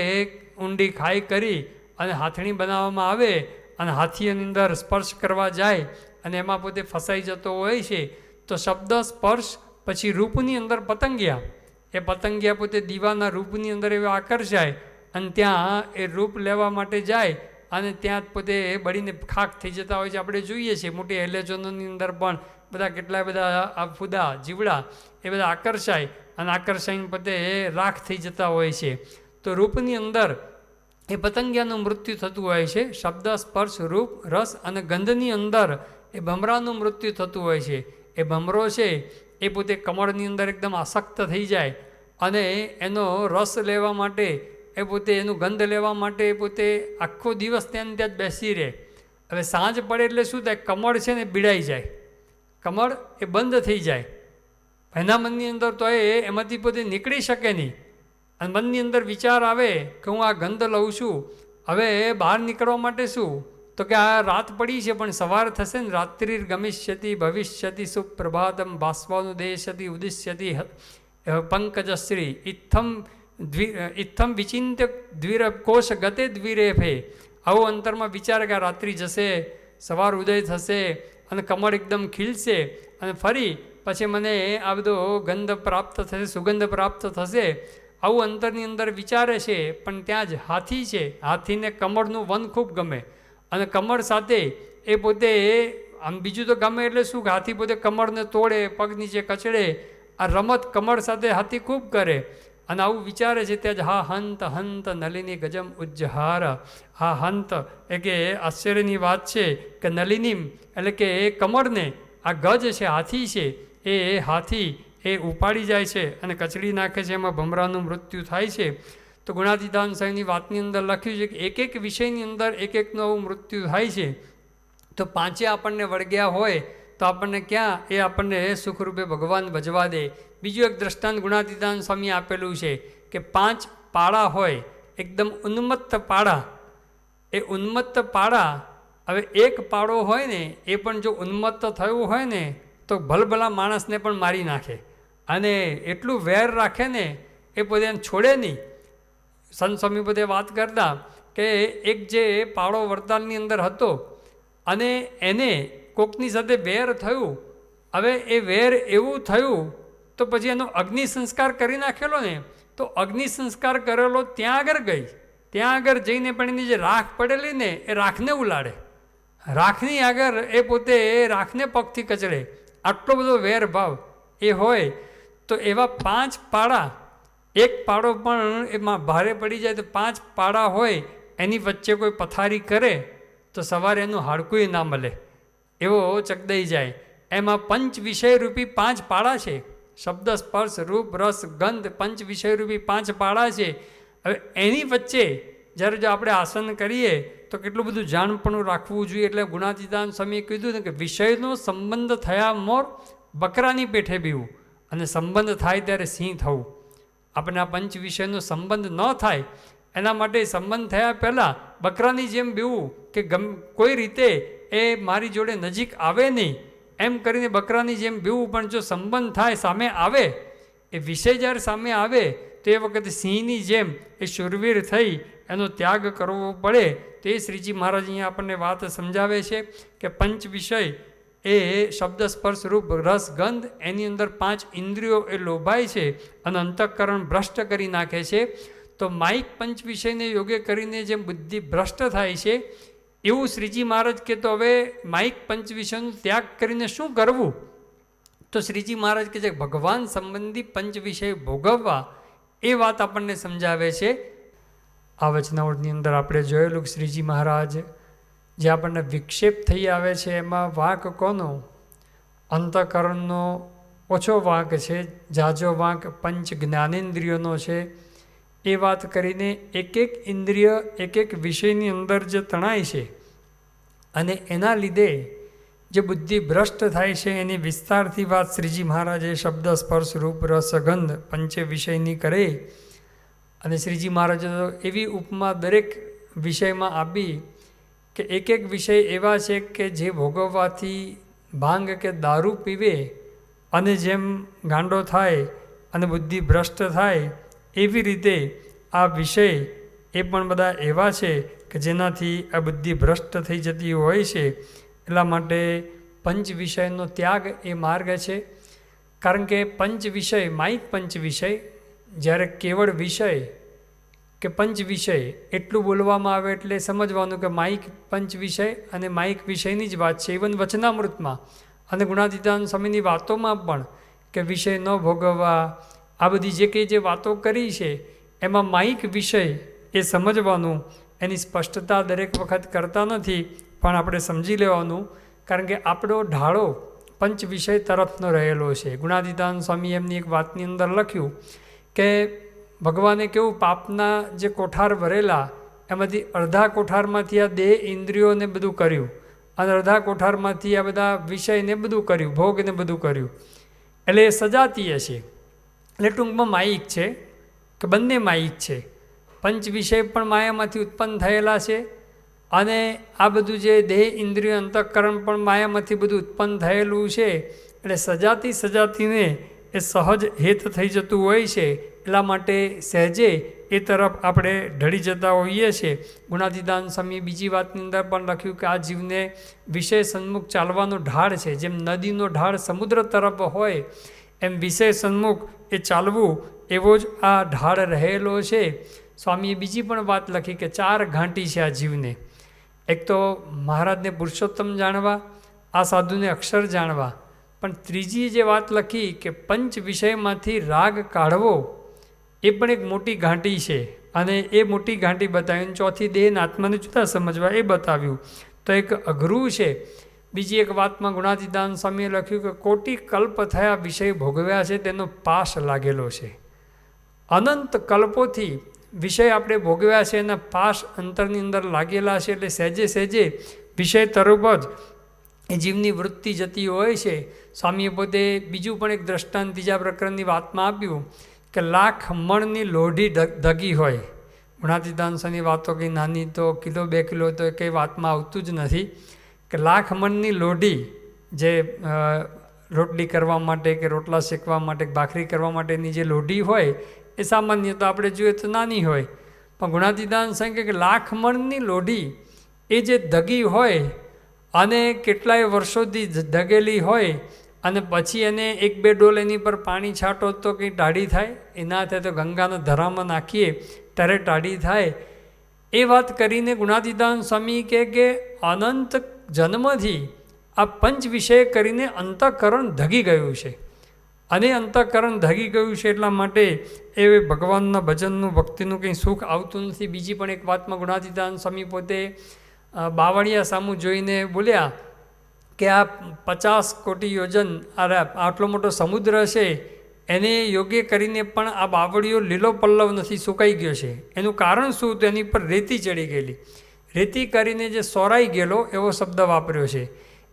ઊંડી ખાઈ કરી અને હાથણી બનાવવામાં આવે અને હાથીની અંદર સ્પર્શ કરવા જાય અને એમાં પોતે ફસાઈ જતો હોય છે. તો શબ્દ, સ્પર્શ, પછી રૂપની અંદર પતંગિયા, એ પતંગિયા પોતે દીવાના રૂપની અંદર એવા આકર્ષાય અને ત્યાં એ રૂપ લેવા માટે જાય અને ત્યાં પોતે બળીને ખાખ થઈ જતા હોય છે. આપણે જોઈએ છીએ મોટી એલેજોનોની અંદર પણ બધા કેટલાય બધા આ ફૂદા જીવડા એ બધા આકર્ષાય અને આકર્ષાઈને પોતે રાખ થઈ જતા હોય છે. તો રૂપની અંદર એ પતંગિયાનું મૃત્યુ થતું હોય છે. શબ્દ, સ્પર્શ, રૂપ, રસ અને ગંધની અંદર એ ભમરાનું મૃત્યુ થતું હોય છે. એ ભમરો છે એ પોતે કમળની અંદર એકદમ આસક્ત થઈ જાય અને એનો રસ લેવા માટે, એ પોતે એનું ગંધ લેવા માટે પોતે આખો દિવસ ત્યાં જ બેસી રહે. હવે સાંજ પડે એટલે શું થાય, કમળ છે ને બીડાઈ જાય, કમળ એ બંધ થઈ જાય. એના મનની અંદર તો એમાંથી પોતે નીકળી શકે નહીં અને મનની અંદર વિચાર આવે કે હું આ ગંધ લઉં છું, હવે બહાર નીકળવા માટે શું, તો કે આ રાત પડી છે પણ સવાર થશે ને, રાત્રિર ગમિષ્યતિ ભવિષ્યતિ સુપ્રભાતમ ભાસ્વાનુદેશતિ ઉદિશ્યતિ પંકજશ્રી ઇત્થમ વિચિંત્ય કોશ ગતે દ્વિરેફે. આવો અંતરમાં વિચાર કે રાત્રિ જશે, સવાર ઉદય થશે અને કમળ એકદમ ખીલશે અને ફરી પછી મને આ બધો ગંધ પ્રાપ્ત થશે, સુગંધ પ્રાપ્ત થશે. આવું અંતરની અંદર વિચારે છે. પણ ત્યાં જ હાથી છે, હાથીને કમળનું વન ખૂબ ગમે અને કમળ સાથે એ પોતે આમ બીજું તો ગમે એટલે શું કે હાથી પોતે કમળને તોડે, પગ નીચે કચડે, આ રમત કમળ સાથે હાથી ખૂબ કરે અને આવું વિચારે છે. ત્યાં જ હા હંત હંત નલિની ગજમ ઉજ્જહાર. હા હંત એ કે આશ્ચર્યની વાત છે કે નલિનીમ એટલે કે એ કમળને, આ ગજ છે હાથી છે, એ હાથી એ ઉપાડી જાય છે અને કચડી નાખે છે, એમાં ભમરાનું મૃત્યુ થાય છે. તો ગુણાતીતાનંદ સ્વામીની વાતની અંદર લખ્યું છે કે એક એક વિષયની અંદર એક એકનું આવું મૃત્યુ થાય છે. તો પાંચે આપણને વળગ્યા હોય તો આપણને ક્યાં એ આપણને સુખરૂપે ભગવાન ભજવા દે. બીજું એક દ્રષ્ટાંત ગુણાતીતાનંદ સ્વામી આપેલું છે કે 5 પાડા હોય, એકદમ ઉન્મત્ત પાડા. એ ઉન્મત્ત પાડા, હવે એક પાડો હોય ને એ પણ જો ઉન્મત્ત થયું હોય ને તો ભલભલા માણસને પણ મારી નાખે, અને એટલું વેર રાખે ને એ પોતે એને છોડે નહીં. સંત સ્વામી પોતે વાત કરતા કે એક જે પાડો વડતાલની અંદર હતો અને એને કોકની સાથે વેર થયું. હવે એ વેર એવું થયું તો પછી એનો અગ્નિ સંસ્કાર કરી નાખેલો ને, તો અગ્નિ સંસ્કાર કરેલો ત્યાં આગળ ગઈ, ત્યાં આગળ જઈને પણ એની જે રાખ પડેલી ને એ રાખને ઉલાડે, રાખની આગળ એ પોતે રાખને પગથી કચડે. આટલો બધો વેરભાવ એ હોય. તો એવા 5 પાડા, એક પાડો પણ એમાં ભારે પડી જાય તો 5 પાડા હોય એની વચ્ચે કોઈ પથારી કરે તો સવારે એનું હાડકું ના મળે એવો ચકદાઈ જાય. એમાં પંચ વિષયરૂપી 5 પાડા છે. શબ્દ, સ્પર્શ, રૂપ, રસ, ગંધ, પંચ વિષયરૂપી 5 પાડા છે. હવે એની વચ્ચે જ્યારે જો આપણે આસન કરીએ તો કેટલું બધું જાણપણું રાખવું જોઈએ. એટલે ગુણાતીતાનંદ સ્વામીએ કીધું ને કે વિષયનો સંબંધ થયા મોર બકરાની પેઠે બીવું, અને સંબંધ થાય ત્યારે સિંહ થવું. આપણે આ પંચ વિષયનો સંબંધ ન થાય એના માટે સંબંધ થયા પહેલાં બકરાની જેમ બીવું કે કોઈ રીતે એ મારી જોડે નજીક આવે નહીં એમ કરીને બકરાની જેમ બીવું. પણ જો સંબંધ થાય, સામે આવે, એ વિષય જ્યારે સામે આવે તો એ વખતે સિંહની જેમ એ શૂરવીર થઈ એનો ત્યાગ કરવો પડે. તો એ શ્રીજી મહારાજ અહીંયા આપણને વાત સમજાવે છે કે પંચ વિષય એ શબ્દ, સ્પર્શ, રૂપ, રસ, ગંધ, એની અંદર 5 ઇન્દ્રિયો એ લોભાય છે અને અંતઃકરણ ભ્રષ્ટ કરી નાખે છે. તો માઇક પંચ વિષયને યોગ્ય કરીને જેમ બુદ્ધિ ભ્રષ્ટ થાય છે એવું શ્રીજી મહારાજ કે તો હવે માઇક પંચ વિષયનો ત્યાગ કરીને શું કરવું? તો શ્રીજી મહારાજ કે જે ભગવાન સંબંધી પંચ વિષય ભોગવવા એ વાત આપણને સમજાવે છે. આ વચનાવટની અંદર આપણે જોયેલું કે શ્રીજી મહારાજ જે આપણને વિક્ષેપ થઈ આવે છે એમાં વાંક કોનો? અંતઃકરણનો ઓછો વાંક છે, જાજો વાંક પંચ જ્ઞાનેન્દ્રિયોનો છે. એ વાત કરીને એક એક ઇન્દ્રિય એક એક વિષયની અંદર જે તણાય છે અને એના લીધે જે બુદ્ધિ ભ્રષ્ટ થાય છે એની વિસ્તારથી વાત શ્રીજી મહારાજે શબ્દ, સ્પર્શ, રૂપ, રસ, ગંધ પંચે વિષયની કરે. અને શ્રીજી મહારાજે તો એવી ઉપમા દરેક વિષયમાં આપી કે એક એક વિષય એવા છે કે જે ભોગવવાથી ભાંગ કે દારૂ પીવે અને જેમ ગાંડો થાય અને બુદ્ધિ ભ્રષ્ટ થાય એવી રીતે આ વિષય એ પણ બધા એવા છે કે જેનાથી આ બુદ્ધિ ભ્રષ્ટ થઈ જતી હોય છે. એટલા માટે પંચ વિષયનો ત્યાગ એ માર્ગ છે. કારણ કે પંચ વિષય, માઇક પંચ વિષય, જ્યારે કેવળ વિષય કે પંચ વિષય એટલું બોલવામાં આવે એટલે સમજવાનું કે માઇક પંચ વિષય અને માઇક વિષયની જ વાત છે. ઇવન વચનામૃતમાં અને ગુણાતીતાનંદ સ્વામીની વાતોમાં પણ કે વિષય ન ભોગવવા, આ બધી જે કંઈ જે વાતો કરી છે એમાં માઇક વિષય એ સમજવાનું. એની સ્પષ્ટતા દરેક વખત કરતા નથી, પણ આપણે સમજી લેવાનું. કારણ કે આપણો ઢાળો પંચ વિષય તરફનો રહેલો છે. ગુણાતીતાનંદ સ્વામી એમની એક વાતની અંદર લખ્યું કે ભગવાને કેવું પાપના જે કોઠાર ભરેલા એમાંથી અડધા કોઠારમાંથી આ દેહ ઇન્દ્રિયોને બધું કર્યું અને અડધા કોઠારમાંથી આ બધા વિષયને બધું કર્યું, ભોગને બધું કર્યું. એટલે એ સજાતીય છે. એટલે ટૂંકમાં માયિક છે કે બંને માયિક છે. પંચ વિષય પણ માયામાંથી ઉત્પન્ન થયેલા છે અને આ બધું જે દેહ ઇન્દ્રિય અંતઃકરણ પણ માયામાંથી બધું ઉત્પન્ન થયેલું છે. એટલે સજાતીને એ સહજ હેત થઈ જતું હોય છે. એટલા માટે સહેજે એ તરફ આપણે ઢળી જતા હોઈએ છીએ. ગુણાતીતાનંદ સ્વામીએ બીજી વાતની અંદર પણ લખ્યું કે આ જીવને વિષય સન્મુખ ચાલવાનો ઢાળ છે. જેમ નદીનો ઢાળ સમુદ્ર તરફ હોય એમ વિષય સન્મુખ એ ચાલવું એવો જ આ ઢાળ રહેલો છે. સ્વામીએ બીજી પણ વાત લખી કે 4 ઘાંટી છે આ જીવને. એક તો મહારાજને પુરુષોત્તમ જાણવા, આ સાધુને અક્ષર જાણવા, પણ ત્રીજી જે વાત લખી કે પંચ વિષયમાંથી રાગ કાઢવો એ પણ એક મોટી ઘાંટી છે અને એ મોટી ઘાંટી બતાવી. ચોથી દેહ આત્માને જુદા સમજવા એ બતાવ્યું. તો એક અઘરું છે બીજી એક વાતમાં ગુણાતીતાનંદ સ્વામીએ લખ્યું કે કોટી કલ્પ થયા વિષય ભોગવ્યા છે તેનો પાશ લાગેલો છે. અનંત કલ્પોથી વિષય આપણે ભોગવ્યા છે એના પાશ અંતરની અંદર લાગેલા છે. એટલે સહેજે સહેજે વિષય તરફ જ એ જીવની વૃત્તિ જતી હોય છે. સ્વામીએ પોતે બીજું પણ એક દ્રષ્ટાંત ત્રીજા પ્રકરણની વાતમાં આપ્યું કે 1,00,000 મણની લોઢી દગી હોય. ગુણાતીતાનંદ સ્વામીની વાતો કંઈ નાની તો કિલો 2 કિલો તો કંઈ વાતમાં આવતું જ નથી કે 1,00,000 મણની લોઢી જે રોટલી કરવા માટે કે રોટલા શેકવા માટે ભાખરી કરવા માટેની જે લોઢી હોય એ સામાન્ય તો આપણે જોઈએ તો નાની હોય, પણ ગુણાતીતાનંદ સ્વામી કે 1,00,000 મણની લોઢી એ જે દગી હોય અને કેટલાય વર્ષોથી દગેલી હોય અને પછી એને 1-2 ડોલ એની પર પાણી છાંટો તો કંઈ ટાઢી થાય? એ ના થાય તો ગંગાના ધરામાં નાખીએ ત્યારે ટાઢી થાય. એ વાત કરીને ગુણાતીતાનંદ સ્વામી કહે કે અનંત જન્મથી આ પંચ વિષય કરીને અંતઃકરણ ધગી ગયું છે. અને અંતઃકરણ ધગી ગયું છે એટલા માટે એ ભગવાનના ભજનનું ભક્તિનું કંઈ સુખ આવતું નથી. બીજી પણ એક વાતમાં ગુણાતીતાનંદ સ્વામી પોતે બાવળિયા સામું જોઈને બોલ્યા કે આ 50 કોટી યોજન આટલો મોટો સમુદ્ર છે એને યોગ્ય કરીને પણ આ બાવળીઓ લીલો પલ્લવ નથી, સુકાઈ ગયો છે. એનું કારણ શું? તો એની પર રેતી ચડી ગયેલી. રેતી કરીને જે સોરાઈ ગયેલો એવો શબ્દ વાપર્યો છે.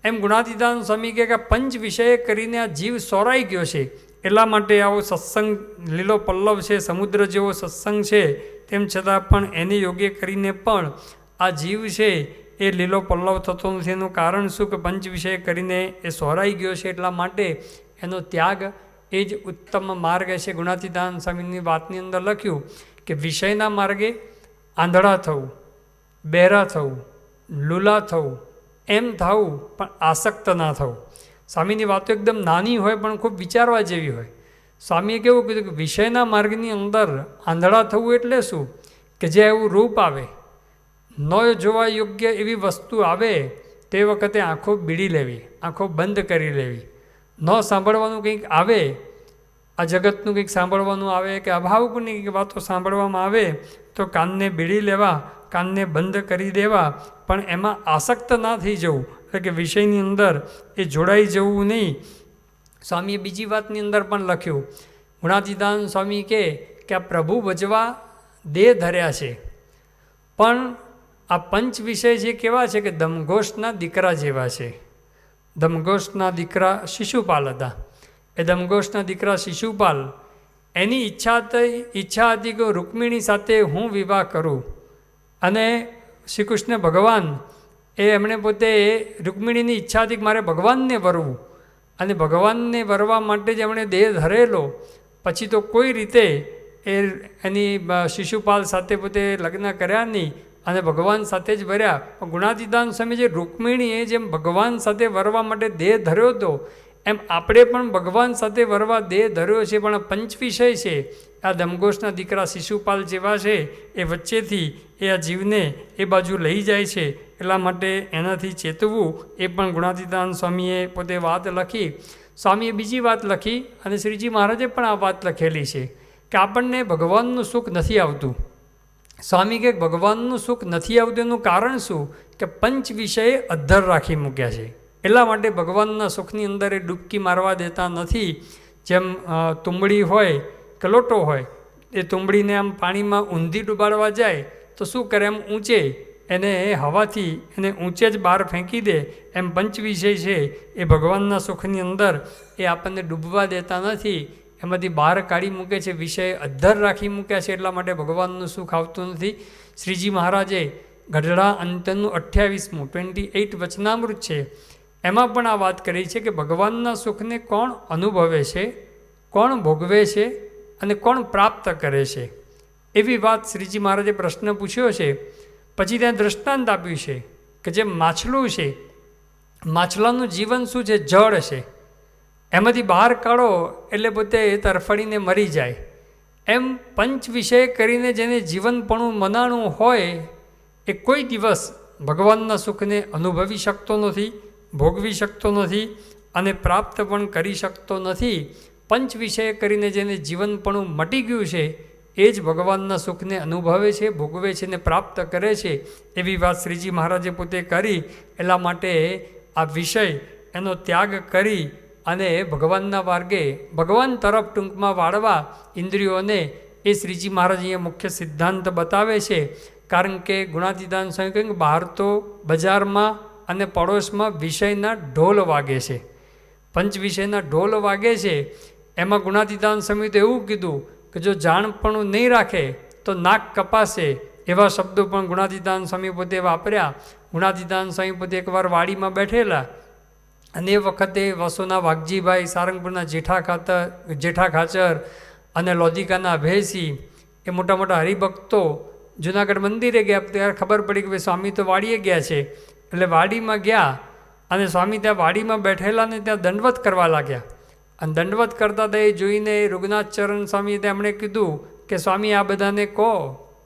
એમ ગુણાતીતાનંદ સ્વામી કહે કે પંચ વિષય કરીને આ જીવ સોરાઈ ગયો છે એટલા માટે આવો સત્સંગ લીલો પલ્લવ છે, સમુદ્ર જેવો સત્સંગ છે, તેમ છતાં પણ એને યોગ્ય કરીને પણ આ જીવ છે એ લીલો પલ્લવ થતો નથી. એનું કારણ શું? કે પંચ વિષય કરીને એ સોરાઈ ગયો છે એટલા માટે એનો ત્યાગ એ જ ઉત્તમ માર્ગ છે. ગુણાતીતાનંદ સ્વામીની વાતની અંદર લખ્યું કે વિષયના માર્ગે આંધળા થવું, બહેરા થવું, લૂલા થવું, એમ થવું પણ આસક્ત ના થવું. સ્વામીની વાતો એકદમ નાની હોય પણ ખૂબ વિચારવા જેવી હોય. સ્વામીએ કેવું કીધું કે વિષયના માર્ગની અંદર આંધળા થવું એટલે શું? કે જે એવું રૂપ આવે, ન જોવા યોગ્ય એવી વસ્તુ આવે તે વખતે આંખો બીડી લેવી, આંખો બંધ કરી લેવી. ન સાંભળવાનું કંઈક આવે, આ જગતનું કંઈક સાંભળવાનું આવે કે અભાવની કંઈક વાતો સાંભળવામાં આવે તો કાનને બીડી લેવા, કાનને બંધ કરી દેવા, પણ એમાં આસક્ત ના થઈ જવું, એટલે કે વિષયની અંદર એ જોડાઈ જવું નહીં. સ્વામીએ બીજી વાતની અંદર પણ લખ્યું, ગુણાતીતાનંદ સ્વામી કહે કે આ પ્રભુ ભજવા દેહ ધર્યા છે, પણ આ પંચ વિષય જે કેવા છે કે દમઘોષના દીકરા જેવા છે. દમઘોષના દીકરા શિશુપાલ હતા. એ દમઘોષના દીકરા શિશુપાલ એની ઈચ્છા હતી કે રૂકમિણી સાથે હું વિવાહ કરું. અને શ્રી કૃષ્ણ ભગવાન એમણે પોતે રૂકમિણીની ઈચ્છા હતી કે મારે ભગવાનને વરવું, અને ભગવાનને વરવા માટે જ એમણે દેહ ધરેલો. પછી તો કોઈ રીતે એની શિશુપાલ સાથે પોતે લગ્ન કર્યા નહીં અને ભગવાન સાથે જ વર્યા. પણ ગુણાતીતાનંદ સ્વામી જે રૂકમિણીએ જેમ ભગવાન સાથે વરવા માટે દેહ ધર્યો હતો એમ આપણે પણ ભગવાન સાથે વરવા દેહ ધર્યો છે, પણ પંચ વિષય છે આ દમઘોષના દીકરા શિશુપાલ જેવા છે એ વચ્ચેથી એ આ જીવને એ બાજુ લઈ જાય છે. એટલા માટે એનાથી ચેતવું એ પણ ગુણાતીતાનંદ સ્વામીએ પોતે વાત લખી. સ્વામીએ બીજી વાત લખી અને શ્રીજી મહારાજે પણ આ વાત લખેલી છે કે આપણને ભગવાનનું સુખ નથી આવતું. સ્વામી કે ભગવાનનું સુખ નથી આવતું એનું કારણ શું? કે પંચ વિષયે અધ્ધર રાખી મૂક્યા છે. એટલા માટે ભગવાનના સુખની અંદર એ ડૂબકી મારવા દેતા નથી. જેમ તુંબડી હોય કે લોટો હોય, એ તુંબડીને આમ પાણીમાં ઊંધી ડૂબાડવા જાય તો શું કરે? એમ ઊંચે એને હવાથી એને ઊંચે જ બહાર ફેંકી દે. એમ પંચ વિષય છે એ ભગવાનના સુખની અંદર એ આપણને ડૂબવા દેતા નથી, એમાંથી બહાર કાઢી મૂકે છે. વિષય અધ્ધર રાખી મૂક્યા છે એટલા માટે ભગવાનનું સુખ આવતું નથી. શ્રીજી મહારાજે ગઢડા અંતનું 28 વચનામૃત છે એમાં પણ આ વાત કરી છે કે ભગવાનના સુખને કોણ અનુભવે છે, કોણ ભોગવે છે અને કોણ પ્રાપ્ત કરે છે. એવી વાત શ્રીજી મહારાજે પ્રશ્ન પૂછ્યો છે. પછી ત્યાં દૃષ્ટાંત આપ્યું છે કે જે માછલું છે, માછલાનું જીવન શું છે? જળ છે. એમાંથી બહાર કાઢો એટલે પોતે તરફડીને મરી જાય. એમ પંચ વિષય કરીને જેને જીવનપણું મનાણું હોય એ કોઈ દિવસ ભગવાનના સુખને અનુભવી શકતો નથી, ભોગવી શકતો નથી અને પ્રાપ્ત પણ કરી શકતો નથી. પંચ વિષય કરીને જેને જીવનપણું મટી ગયું છે એ જ ભગવાનના સુખને અનુભવે છે, ભોગવે છે ને પ્રાપ્ત કરે છે. એવી વાત શ્રીજી મહારાજે પોતે કરી. એટલા માટે આ વિષય એનો ત્યાગ કરી અને ભગવાનના માર્ગે ભગવાન તરફ ટૂંકમાં વાળવા ઇન્દ્રિયોને એ શ્રીજી મહારાજ અહીંયા મુખ્ય સિદ્ધાંત બતાવે છે. કારણ કે ગુણાતીતાન સ્વામી કહ્યું કે બહાર તો બજારમાં અને પડોશમાં વિષયના ઢોલ વાગે છે, પંચ વિષયના ઢોલ વાગે છે. એમાં ગુણાતીતાન સ્વામી તો એવું કીધું કે જો જાણપણું નહીં રાખે તો નાક કપાશે. એવા શબ્દો પણ ગુણાતીતાન સ્વામી પોતે વાપર્યા. ગુણાતીતાન સ્વામી પોતે એકવાર વાડીમાં બેઠેલા અને એ વખતે વસોના વાઘજીભાઈ, સારંગપુરના જેઠા ખાચર અને લોધિકાના અભયસિંહ એ મોટા મોટા હરિભક્તો જુનાગઢ મંદિરે ગયા. ત્યારે ખબર પડી કે ભાઈ સ્વામી તો વાડીએ ગયા છે. એટલે વાડીમાં ગયા અને સ્વામી ત્યાં વાડીમાં બેઠેલા ને ત્યાં દંડવત કરવા લાગ્યા. અને દંડવત કરતા હતા એ જોઈને રઘુનાથચરણ સ્વામીએ તેમણે કીધું કે સ્વામી આ બધાને કહો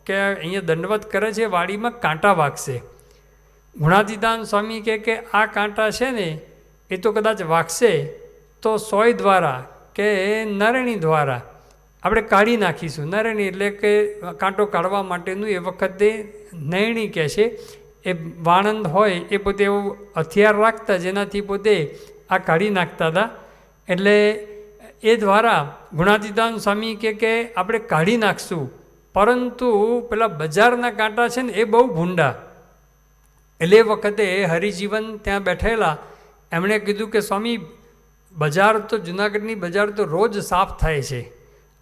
કે અહીંયા દંડવત કરે છે, વાડીમાં કાંટા વાગશે. ગુણાતીતાન સ્વામી કહે કે આ કાંટા છે ને એ તો કદાચ વાગશે તો સોય દ્વારા કે નરણી દ્વારા આપણે કાઢી નાખીશું. નરણી એટલે કે કાંટો કાઢવા માટેનું એ વખતે નયણી કહે છે. એ વાણંદ હોય એ પોતે એવું હથિયાર રાખતા જેનાથી પોતે આ કાઢી નાખતા હતા. એટલે એ દ્વારા ગુણાતીતાન સ્વામી કે આપણે કાઢી નાખશું, પરંતુ પેલા બજારના કાંટા છે ને એ બહુ ભૂંડા. એટલે એ વખતે હરિજીવન ત્યાં બેઠેલા એમણે કીધું કે સ્વામી બજાર તો જુનાગઢની બજાર તો રોજ સાફ થાય છે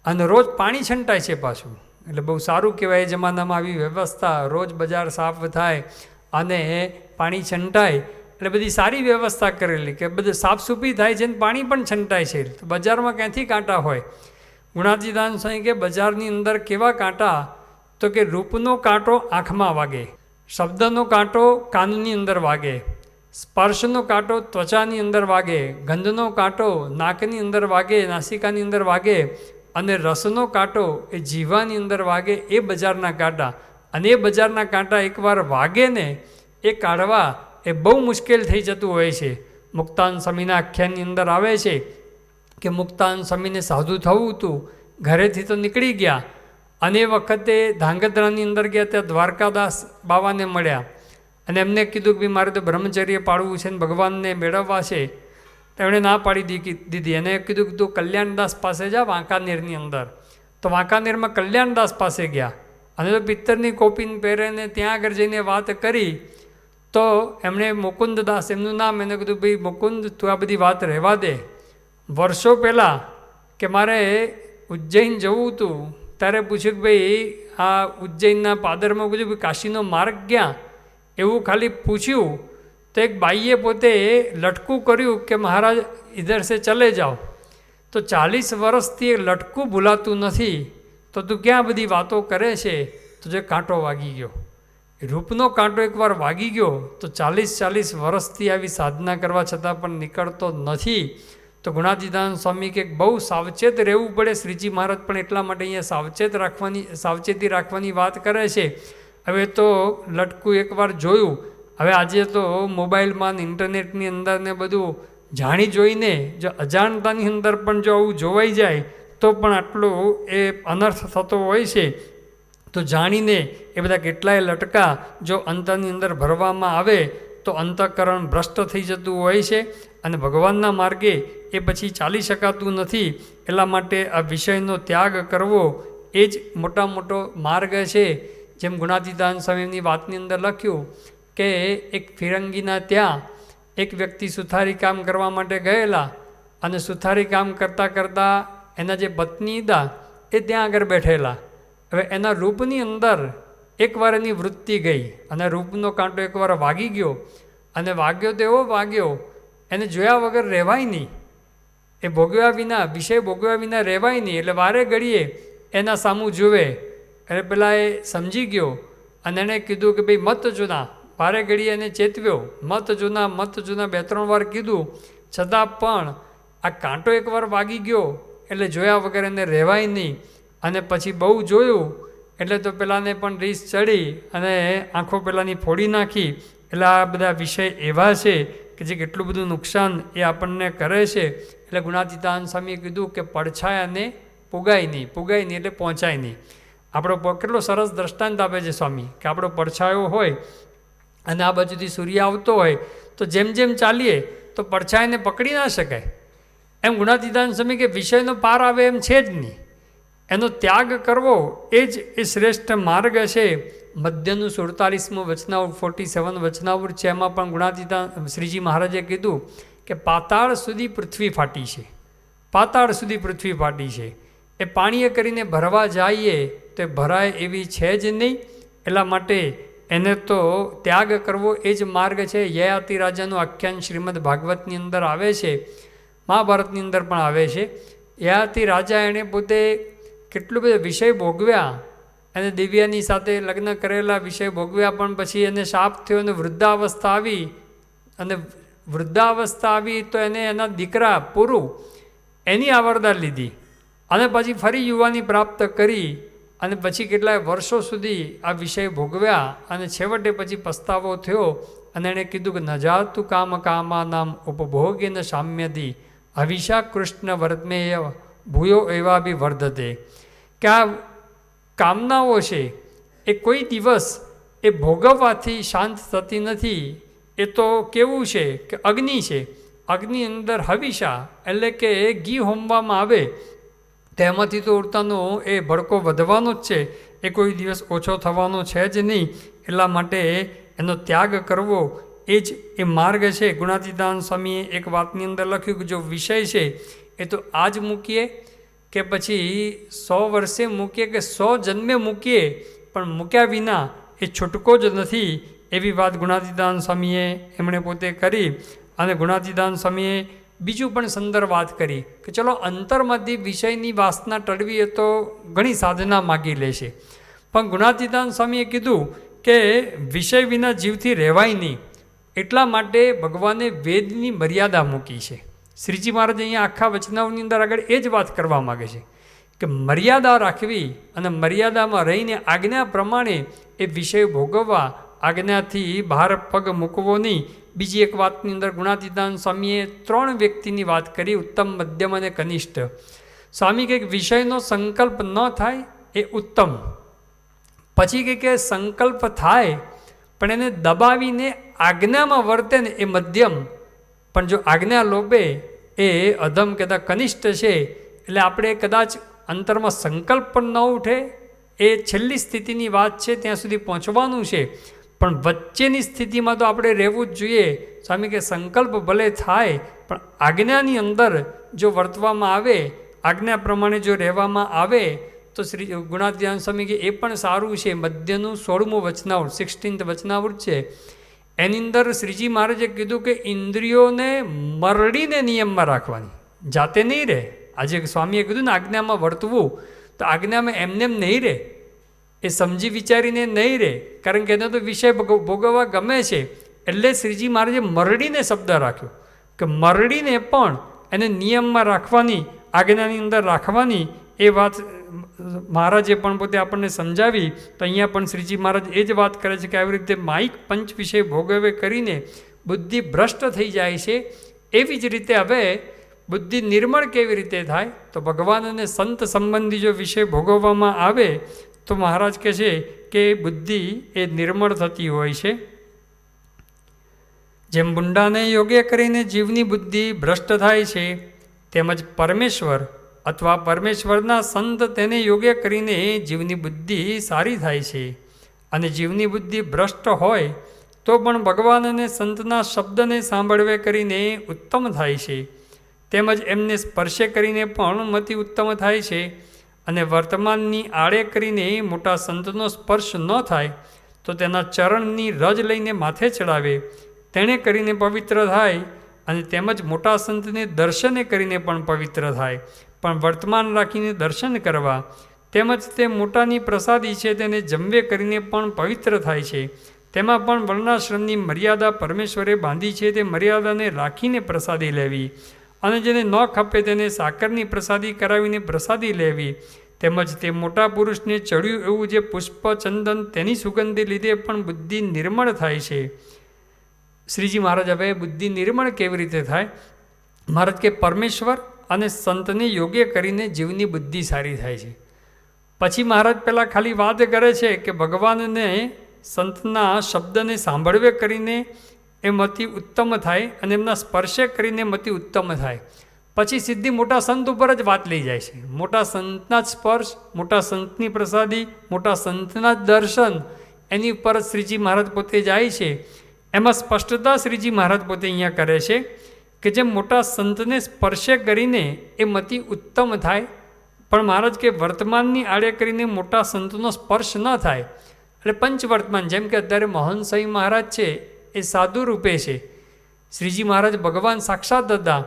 અને રોજ પાણી છંટાય છે પાછું. એટલે બહુ સારું કહેવાય એ જમાનામાં આવી વ્યવસ્થા, રોજ બજાર સાફ થાય અને પાણી છંટાય. એટલે બધી સારી વ્યવસ્થા કરેલી કે બધું સાફસૂફી થાય છે અને પાણી પણ છંટાય છે. તો બજારમાં ક્યાંથી કાંટા હોય? ગુણાતીતાન સ્વામી કે બજારની અંદર કેવા કાંટા? તો કે રૂપનો કાંટો આંખમાં વાગે, શબ્દનો કાંટો કાનની અંદર વાગે, સ્પર્શનો કાંટો ત્વચાની અંદર વાગે, ગંધનો કાંટો નાકની અંદર વાગે, નાસિકાની અંદર વાગે, અને રસનો કાંટો એ જીવાની અંદર વાગે. એ બજારના કાંટા. અને એ બજારના કાંટા એકવાર વાગે ને એ કાઢવા એ બહુ મુશ્કેલ થઈ જતું હોય છે. મુક્તાન સ્વામીના આખ્યાનની અંદર આવે છે કે મુક્તાન સ્વામીને સાધુ થવું હતું, ઘરેથી તો નીકળી ગયા અને એ વખતે ધાંગધ્રાની અંદર ગયા, ત્યાં દ્વારકાદાસ બાવાને મળ્યા અને એમને કીધું કે ભાઈ મારે તો બ્રહ્મચર્ય પાળવું છે ને ભગવાનને મેળવવા છે. તેમણે ના પાડી દીધી. એને કીધું કે તું કલ્યાણદાસ પાસે જા વાંકાનેરની અંદર. તો વાંકાનેરમાં કલ્યાણદાસ પાસે ગયા અને તો પિત્તરની કોપીને પહેરેને ત્યાં આગળ જઈને વાત કરી. તો એમણે મુકુંદદાસ એમનું નામ, એને કીધું ભાઈ મુકુંદ તું આ બધી વાત રહેવા દે. વર્ષો પહેલાં કે મારે ઉજ્જૈન જવું હતું ત્યારે પૂછ્યું કે ભાઈ આ ઉજ્જૈનના પાદરમાં કીધું ભાઈ કાશીનો માર્ગ ક્યાં? એવું ખાલી પૂછ્યું તો એક બાઈએ પોતે લટકું કર્યું કે મહારાજ ઇધર સે ચલે જાઓ. તો 40 વર્ષથી એ લટકું ભૂલાતું નથી, તો તું ક્યાં બધી વાતો કરે છે? તો જે કાંટો વાગી ગયો, રૂપનો કાંટો એકવાર વાગી ગયો તો 40 વર્ષથી આવી સાધના કરવા છતાં પણ નીકળતો નથી. તો ગુણાતીતાન સ્વામી કે બહુ સાવચેત રહેવું પડે. શ્રીજી મહારાજ પણ એટલા માટે અહીંયા સાવચેતી રાખવાની વાત કરે છે. હવે તો લટકું એકવાર જોયું, હવે આજે તો મોબાઈલમાં ને ઇન્ટરનેટની અંદર ને બધું જાણી જોઈને જો અજાણતાની અંદર પણ જો આવું જોવાઈ જાય તો પણ આટલો એ અનર્થ થતો હોય છે. તો જાણીને એ બધા કેટલાય લટકા જો અંતરની અંદર ભરવામાં આવે તો અંતઃકરણ ભ્રષ્ટ થઈ જતું હોય છે અને ભગવાનના માર્ગે એ પછી ચાલી શકાતું નથી. એટલા માટે આ વિષયનો ત્યાગ કરવો એ જ મોટો માર્ગ છે. જેમ ગુણાતીતાન સ્વામીની વાતની અંદર લખ્યું કે એક ફિરંગીના ત્યાં એક વ્યક્તિ સુથારી કામ કરવા માટે ગયેલા અને સુથારી કામ કરતાં કરતાં એના જે પત્ની હતા એ ત્યાં આગળ બેઠેલા. હવે એના રૂપની અંદર એકવાર એની વૃત્તિ ગઈ અને રૂપનો કાંટો એકવાર વાગી ગયો અને વાગ્યો તો એવો વાગ્યો એને જોયા વગર રહેવાય નહીં. એ ભોગવ્યા વિના, વિષય ભોગવ્યા વિના રહેવાય નહીં. એટલે વારે ઘડીએ એના સામું જુએ. એટલે પેલા એ સમજી ગયો અને એણે કીધું કે ભાઈ મત જૂના. વારે ઘડીએ એને ચેતવ્યો, મત જૂના 2-3 વાર કીધું, છતાં પણ આ કાંટો એકવાર વાગી ગયો એટલે જોયા વગર એને રહેવાય નહીં. અને પછી બહુ જોયું એટલે તો પેલાને પણ રીસ ચડી અને આંખો પેલાની ફોડી નાખી. એટલે આ બધા વિષય એવા છે કે જે કેટલું બધું નુકસાન એ આપણને કરે છે. એટલે ગુણાતીતાન સ્વામીએ કીધું કે પડછાયાને પુગાય નહીં એટલે પહોંચાય નહીં. આપણો કેટલો સરસ દ્રષ્ટાંત આપે છે સ્વામી કે આપણો પડછાયો હોય અને આ બાજુથી સૂર્ય આવતો હોય તો જેમ જેમ ચાલીએ તો પડછાયાને પકડી ના શકાય. એમ ગુણાતીતાનંદ સ્વામી કે વિષયનો પાર આવે એમ છે જ નહીં. એનો ત્યાગ કરવો એ જ એ શ્રેષ્ઠ માર્ગ છે. મધ્યનું 47મું વચનાવૃત 47 વચનાવૃત છે. એમાં પણ ગુણાતીતાનંદ શ્રીજી મહારાજે કીધું કે પાતાળ સુધી પૃથ્વી ફાટી છે, પાતાળ સુધી પૃથ્વી ફાટી છે. એ પાણીએ કરીને ભરવા જઈએ તો ભરાય એવી છે જ નહીં. એટલા માટે એને તો ત્યાગ કરવો એ જ માર્ગ છે. યયાતિ રાજાનું આખ્યાન શ્રીમદ ભાગવતની અંદર આવે છે, મહાભારતની અંદર પણ આવે છે. યયાતિ રાજા એણે પોતે કેટલું બધો વિષય ભોગવ્યા, અને દિવ્યાની સાથે લગ્ન કરેલા વિષય ભોગવ્યા, પણ પછી એને શાપ થયો અને વૃદ્ધાવસ્થા આવી. અને વૃદ્ધાવસ્થા આવી તો એને એના દીકરા પુરુ એની આવરદા લીધી અને પછી ફરી યુવાની પ્રાપ્ત કરી, અને પછી કેટલાય વર્ષો સુધી આ વિષય ભોગવ્યા, અને છેવટે પછી પસ્તાવો થયો. અને એણે કીધું કે ન જાતું કામ કામા નામ ઉપભોગે ન સામ્યથી હવિષા કૃષ્ણ વર્ધમેય ભૂયો એવા બી વર્ધતે. કે આ કામનાઓ છે એ કોઈ દિવસ એ ભોગવવાથી શાંત થતી નથી. એ તો કેવું છે કે અગ્નિ છે, અગ્નિ અંદર હવિષા એટલે કે ઘી હોમવામાં આવે તેમાંથી તો ઉડતાનો એ ભડકો વધવાનો જ છે, એ કોઈ દિવસ ઓછો થવાનો છે જ નહીં. એટલા માટે એનો ત્યાગ કરવો એ જ એ માર્ગ છે. ગુણાતીતાનંદ સ્વામીએ એક વાતની અંદર લખ્યું કે જો વિષય છે એ તો આજ મૂકીએ કે પછી 100 વર્ષે મૂકીએ કે 100 જન્મે મૂકીએ, પણ મૂક્યા વિના એ છૂટકો જ નથી. એવી વાત ગુણાતીતાનંદ સ્વામીએ એમણે પોતે કરી. અને ગુણાતીતાનંદ સ્વામીએ બીજું પણ સુંદર વાત કરી કે ચલો અંતરમાંથી વિષયની વાસના ટળવી એ તો ઘણી સાધના માગી લે છે, પણ ગુણાતીતાનંદ સ્વામીએ કીધું કે વિષય વિના જીવથી રહેવાય નહીં. એટલા માટે ભગવાને વેદની મર્યાદા મૂકી છે. શ્રીજી મહારાજ અહીંયા આખા વચનાઓની અંદર આગળ એ જ વાત કરવા માગે છે કે મર્યાદા રાખવી અને મર્યાદામાં રહીને આજ્ઞા પ્રમાણે એ વિષય ભોગવવા, આજ્ઞાથી બહાર પગ મૂકવો નહીં. બીજી એક વાતની અંદર ગુણાતીતાનંદ સ્વામીએ 3 વ્યક્તિની વાત કરી, ઉત્તમ, મધ્યમ અને કનિષ્ઠ. સ્વામી કંઈક વિષયનો સંકલ્પ ન થાય એ ઉત્તમ, પછી કંઈક સંકલ્પ થાય પણ એને દબાવીને આજ્ઞામાં વર્તે ને એ મધ્યમ, પણ જો આજ્ઞા લોભે એ અધમ કદાચ કનિષ્ઠ છે. એટલે આપણે કદાચ અંતરમાં સંકલ્પ પણ ન ઉઠે, એ છેલ્લી સ્થિતિની વાત છે, ત્યાં સુધી પહોંચવાનું છે, પણ વચ્ચેની સ્થિતિમાં તો આપણે રહેવું જ જોઈએ. સ્વામી કે સંકલ્પ ભલે થાય પણ આજ્ઞાની અંદર જો વર્તવામાં આવે, આજ્ઞા પ્રમાણે જો રહેવામાં આવે તો શ્રી ગુણાતીતાનંદ સ્વામી કે એ પણ સારું છે. મધ્યનું 16મું વચનાવૃત 16th વચનાવૃત છે. એની અંદર શ્રીજી મહારાજે કીધું કે ઇન્દ્રિયોને મરડીને નિયમમાં રાખવાની, જાતે નહીં રહે. આજે સ્વામીએ કીધું ને આજ્ઞામાં વર્તવું, તો આજ્ઞામાં એમનેમ નહીં રહે, એ સમજી વિચારીને નહીં રહે, કારણ કે એને તો વિષય ભોગવવા ગમે છે. એટલે શ્રીજી મહારાજે મરડીને શબ્દ રાખ્યો કે મરડીને પણ એને નિયમમાં રાખવાની, આજ્ઞાની અંદર રાખવાની. એ વાત મહારાજે પણ પોતે આપણને સમજાવી. તો અહીંયા પણ શ્રીજી મહારાજ એ જ વાત કરે છે કે આવી રીતે માઇક પંચ વિષય ભોગવે કરીને બુદ્ધિ ભ્રષ્ટ થઈ જાય છે. એવી જ રીતે હવે બુદ્ધિ નિર્મળ કેવી રીતે થાય? તો ભગવાન અને સંત સંબંધી જો વિષય ભોગવવામાં આવે તો મહારાજ કહે છે કે બુદ્ધિ એ નિર્મળ થતી હોય છે. જેમ બુંડાને યોગ્ય કરીને જીવની બુદ્ધિ ભ્રષ્ટ થાય છે, તેમજ પરમેશ્વર અથવા પરમેશ્વરના સંત તેને યોગ્ય કરીને જીવની બુદ્ધિ સારી થાય છે. અને જીવની બુદ્ધિ ભ્રષ્ટ હોય તો પણ ભગવાન અને સંતના શબ્દને સાંભળવે કરીને ઉત્તમ થાય છે. તેમજ એમને સ્પર્શે કરીને પણ મતિ ઉત્તમ થાય છે. અને વર્તમાનની આડે કરીને મોટા સંતનો સ્પર્શ ન થાય તો તેના ચરણની રજ લઈને માથે ચડાવે, તેણે કરીને પવિત્ર થાય. અને તેમજ મોટા સંતને દર્શને કરીને પણ પવિત્ર થાય, પણ વર્તમાન રાખીને દર્શન કરવા. તેમજ તે મોટાની પ્રસાદી છે તેને જમવે કરીને પણ પવિત્ર થાય છે. તેમાં પણ વર્ણાશ્રમની મર્યાદા પરમેશ્વરે બાંધી છે, તે મર્યાદાને રાખીને પ્રસાદી લેવી. અને જેને ન ખપે તેને સાકરની પ્રસાદી કરાવીને પ્રસાદી લેવી. તેમજ તે મોટા પુરુષને ચડ્યું એવું જે પુષ્પ ચંદન તેની સુગંધી લીધે પણ બુદ્ધિ નિર્મળ થાય છે. શ્રીજી મહારાજ હવે બુદ્ધિ નિર્મળ કેવી રીતે થાય? મહારાજ કે પરમેશ્વર અને સંતને યોગ્ય કરીને જીવની બુદ્ધિ સારી થાય છે. પછી મહારાજ પહેલાં ખાલી વાત કરે છે કે ભગવાનને સંતના શબ્દને સાંભળવે કરીને એ મતિ ઉત્તમ થાય અને એમના સ્પર્શે કરીને મતિ ઉત્તમ થાય. પછી સીધી મોટા સંત ઉપર જ વાત લઈ જાય છે. મોટા સંતના જ સ્પર્શ, મોટા સંતની પ્રસાદી, મોટા સંતના જ દર્શન, એની ઉપર શ્રીજી મહારાજ પોતે જાય છે. એમાં સ્પષ્ટતા શ્રીજી મહારાજ પોતે અહીંયા કરે છે કે જેમ મોટા સંતને સ્પર્શે કરીને એ મતિ ઉત્તમ થાય, પણ મહારાજ કે વર્તમાનની આડે કરીને મોટા સંતનો સ્પર્શ ન થાય. એટલે પંચવર્તમાન, જેમ કે અત્યારે મોહન સ્વામી મહારાજ છે એ સાધુ રૂપે છે, શ્રીજી મહારાજ ભગવાન સાક્ષાત હતા,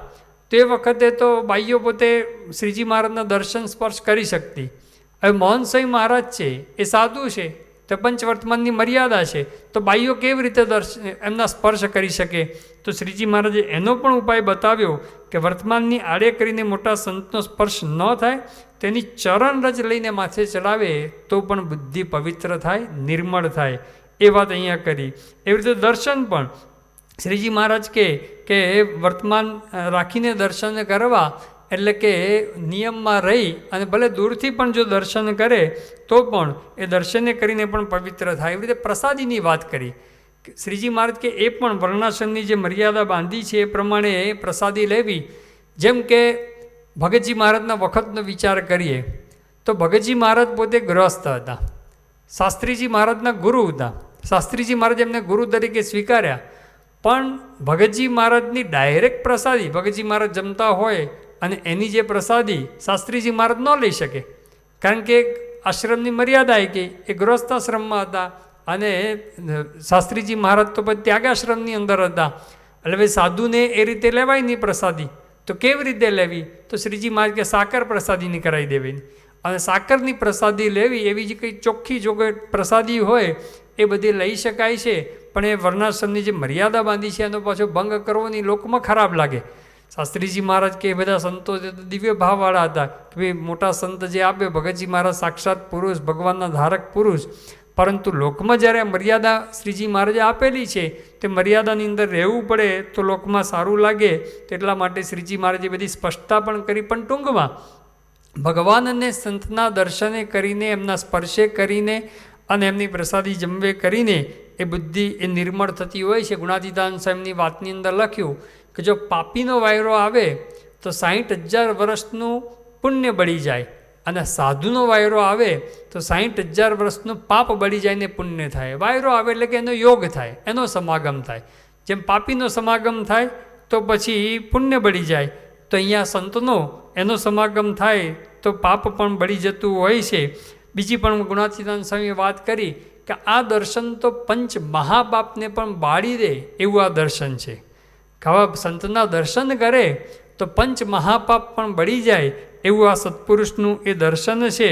તે વખતે તો બાઈઓ પોતે શ્રીજી મહારાજના દર્શન સ્પર્શ કરી શકતી. હવે મોહન સ્વામી મહારાજ છે એ સાધુ છે, તો પંચવર્તમાનની મર્યાદા છે, તો બાઈઓ કેવી રીતે એમના સ્પર્શ કરી શકે? તો શ્રીજી મહારાજે એનો પણ ઉપાય બતાવ્યો કે વર્તમાનની આડે કરીને મોટા સંતનો સ્પર્શ ન થાય, તેની ચરણ રજ લઈને માથે ચલાવે તો પણ બુદ્ધિ પવિત્ર થાય, નિર્મળ થાય. એ વાત અહીંયા કરી. એવી રીતે દર્શન પણ શ્રીજી મહારાજ કે વર્તમાન રાખીને દર્શન કરવા, એટલે કે નિયમમાં રહી અને ભલે દૂરથી પણ જો દર્શન કરે તો પણ એ દર્શને કરીને પણ પવિત્ર થાય. એવી રીતે પ્રસાદીની વાત કરી. શ્રીજી મહારાજ કે એ પણ વર્ણાશ્રમની જે મર્યાદા બાંધી છે એ પ્રમાણે પ્રસાદી લેવી. જેમ કે ભગતજી મહારાજના વખતનો વિચાર કરીએ તો ભગતજી મહારાજ પોતે ગૃહસ્થ હતા, શાસ્ત્રીજી મહારાજના ગુરુ હતા. શાસ્ત્રીજી મહારાજ એમને ગુરુ તરીકે સ્વીકાર્યા, પણ ભગતજી મહારાજની ડાયરેક્ટ પ્રસાદી ભગતજી મહારાજ જમતા હોય અને એની જે પ્રસાદી શાસ્ત્રીજી મહારાજ ન લઈ શકે, કારણ કે આશ્રમની મર્યાદા આવી ગઈ. એ ગૃહસ્થાશ્રમમાં હતા અને શાસ્ત્રીજી મહારાજ તો પછી ત્યાગાશ્રમની અંદર હતા. એટલે હવે સાધુને એ રીતે લેવાય નહીં પ્રસાદી, તો કેવી રીતે લેવી? તો શ્રીજી મહારાજ કે સાકર પ્રસાદીની કરાવી દેવી. અને સાકરની પ્રસાદી લેવી, એવી જે કંઈ ચોખ્ખી જો કોઈ પ્રસાદી હોય એ બધી લઈ શકાય છે, પણ એ વર્ણાશ્રમની જે મર્યાદા બાંધી છે એનો પાછો ભંગ કરવો નહીં, લોકમાં ખરાબ લાગે. શાસ્ત્રીજી મહારાજ કે એ બધા સંતો દિવ્ય ભાવવાળા હતા કે ભાઈ મોટા સંત જે આપે, ભગતજી મહારાજ સાક્ષાત પુરુષ, ભગવાનના ધારક પુરુષ, પરંતુ લોકમાં જ્યારે મર્યાદા શ્રીજી મહારાજે આપેલી છે તે મર્યાદાની અંદર રહેવું પડે તો લોકમાં સારું લાગે. તેટલા માટે શ્રીજી મહારાજે બધી સ્પષ્ટતા પણ કરી. પણ ટૂંકમાં ભગવાન અને સંતના દર્શને કરીને, એમના સ્પર્શે કરીને અને એમની પ્રસાદી જમવે કરીને એ બુદ્ધિ એ નિર્મળ થતી હોય છે. ગુણાતીતાન સ્વામીની વાતની અંદર લખ્યું કે જો પાપીનો વાયરો આવે તો 60,000 વર્ષનું પુણ્ય બળી જાય, અને સાધુનો વાયરો આવે તો 60,000 વર્ષનું પાપ બળી જાય ને પુણ્ય થાય. વાયરો આવે એટલે કે એનો યોગ થાય, એનો સમાગમ થાય. જેમ પાપીનો સમાગમ થાય તો પછી પુણ્ય બળી જાય, તો અહીંયા સંતનો એનો સમાગમ થાય તો પાપ પણ બળી જતું હોય છે. બીજી પણ ગુણાતીતાન સ્વામીએ વાત કરી કે આ દર્શન તો પંચ મહાપાપને પણ બાળી દે એવું આ દર્શન છે. આવા સંતના દર્શન કરે તો પંચ મહાપાપ પણ બળી જાય એવું આ સત્પુરુષનું એ દર્શન છે.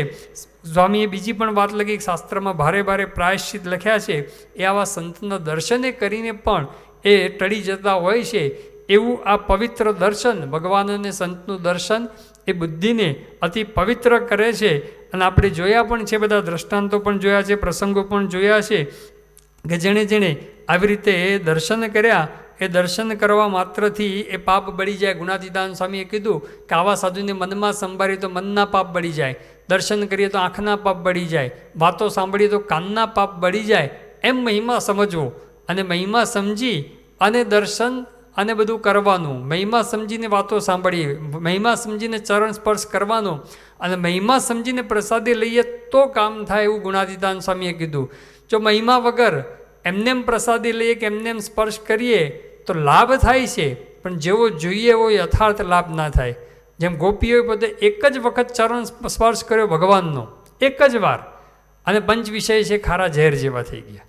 સ્વામીએ બીજી પણ વાત લખી, શાસ્ત્રમાં ભારે ભારે પ્રાયશ્ચિત લખ્યા છે, એ આવા સંતના દર્શને કરીને પણ એ ટળી જતા હોય છે. એવું આ પવિત્ર દર્શન, ભગવાન અને સંતનું દર્શન એ બુદ્ધિને અતિ પવિત્ર કરે છે. અને આપણે જોયા પણ છે, બધા દ્રષ્ટાંતો પણ જોયા છે, પ્રસંગો પણ જોયા છે કે જેણે જેણે આવી રીતે દર્શન કર્યા, એ દર્શન કરવા માત્રથી એ પાપ બળી જાય. ગુણાતીતાન સ્વામીએ કીધું કે આવા સાધુને મનમાં સંભાળીએ તો મનના પાપ બળી જાય, દર્શન કરીએ તો આંખના પાપ બળી જાય, વાતો સાંભળીએ તો કાનના પાપ બળી જાય. એમ મહિમા સમજવો અને મહિમા સમજી અને દર્શન અને બધું કરવાનું. મહિમા સમજીને વાતો સાંભળીએ, મહિમા સમજીને ચરણ સ્પર્શ કરવાનો અને મહિમા સમજીને પ્રસાદી લઈએ તો કામ થાય એવું ગુણાતીતાન સ્વામીએ કીધું. જો મહિમા વગર એમનેમ પ્રસાદી લઈએ કે એમનેમ સ્પર્શ કરીએ તો લાભ થાય છે, પણ જેવો જોઈએ એવો યથાર્થ લાભ ના થાય. જેમ ગોપીઓએ પોતે એક જ વખત ચરણ સ્પર્શ કર્યો ભગવાનનો, એક જ વાર, અને પંચ વિષય છે ખારા ઝેર જેવા થઈ ગયા.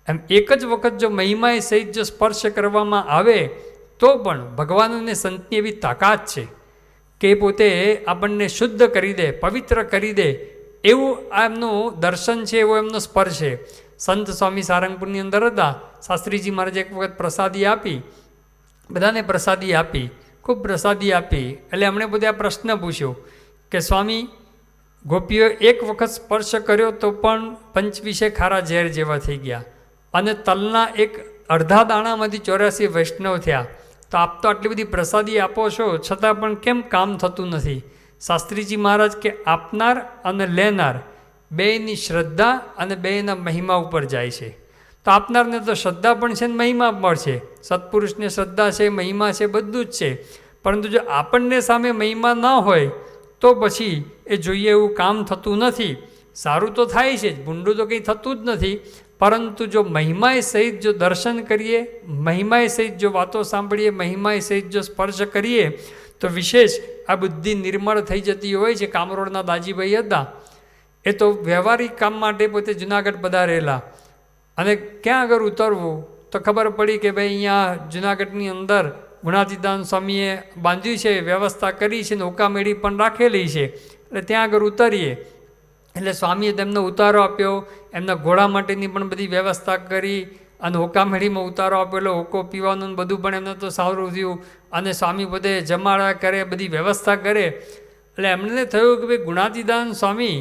એમ એક જ વખત જો મહિમાએ સહિત જો સ્પર્શ કરવામાં આવે તો પણ ભગવાન અને સંતની એવી તાકાત છે કે પોતે આપણને શુદ્ધ કરી દે, પવિત્ર કરી દે એવું આ એમનું દર્શન છે, એવો એમનો સ્પર્શ છે. સંત સ્વામી સારંગપુરની અંદર હતા, શાસ્ત્રીજી મહારાજે એક વખત પ્રસાદી આપી, બધાને પ્રસાદી આપી, ખૂબ પ્રસાદી આપી. એટલે એમણે બધે આ પ્રશ્ન પૂછ્યો કે સ્વામી, ગોપીઓ એક વખત સ્પર્શ કર્યો તો પણ પંચ વિશે ખારા ઝેર જેવા થઈ ગયા, અને તલના એક અડધા દાણામાંથી 84 વૈષ્ણવ થયા, તો આપ તો આટલી બધી પ્રસાદી આપો છો છતાં પણ કેમ કામ થતું નથી? શાસ્ત્રીજી મહારાજ કે આપનાર અને લેનાર બેયની શ્રદ્ધા અને બેયના મહિમા ઉપર જાય છે. તો આપનારને તો શ્રદ્ધા પણ છે ને મહિમા પણ છે. સત્પુરુષને શ્રદ્ધા છે, મહિમા છે, બધું જ છે. પરંતુ જો આપણને સામે મહિમા ન હોય તો પછી એ જોઈએ એવું કામ થતું નથી. સારું તો થાય છે જ, ભૂંડું તો કંઈ થતું જ નથી. પરંતુ જો મહિમાએ સહિત જો દર્શન કરીએ, મહિમાએ સહિત જો વાતો સાંભળીએ, મહિમાએ સહિત જો સ્પર્શ કરીએ તો વિશેષ આ બુદ્ધિ નિર્મળ થઈ જતી હોય છે. કામરોડના દાજીભાઈ હતા, એ તો વ્યવહારિક કામ માટે પોતે જુનાગઢ પધારેલા અને ક્યાં આગળ ઉતરવું તો ખબર પડી કે ભાઈ અહીંયા જુનાગઢની અંદર ગુણાતીતાન સ્વામીએ બાંધ્યું છે, વ્યવસ્થા કરી છે, નૌકામેળી પણ રાખેલી છે, એટલે ત્યાં આગળ ઉતરીએ. એટલે સ્વામીએ તેમને ઉતારો આપ્યો, એમના ઘોડા માટેની પણ બધી વ્યવસ્થા કરી અને હોકામેળીમાં ઉતારો આપ્યો. એટલે હોકો પીવાનું બધું પણ એમને તો સારું થયું. અને સ્વામી પોતે જમાડા કરે, બધી વ્યવસ્થા કરે. એટલે એમને થયું કે ભાઈ ગુણાતીતાન સ્વામી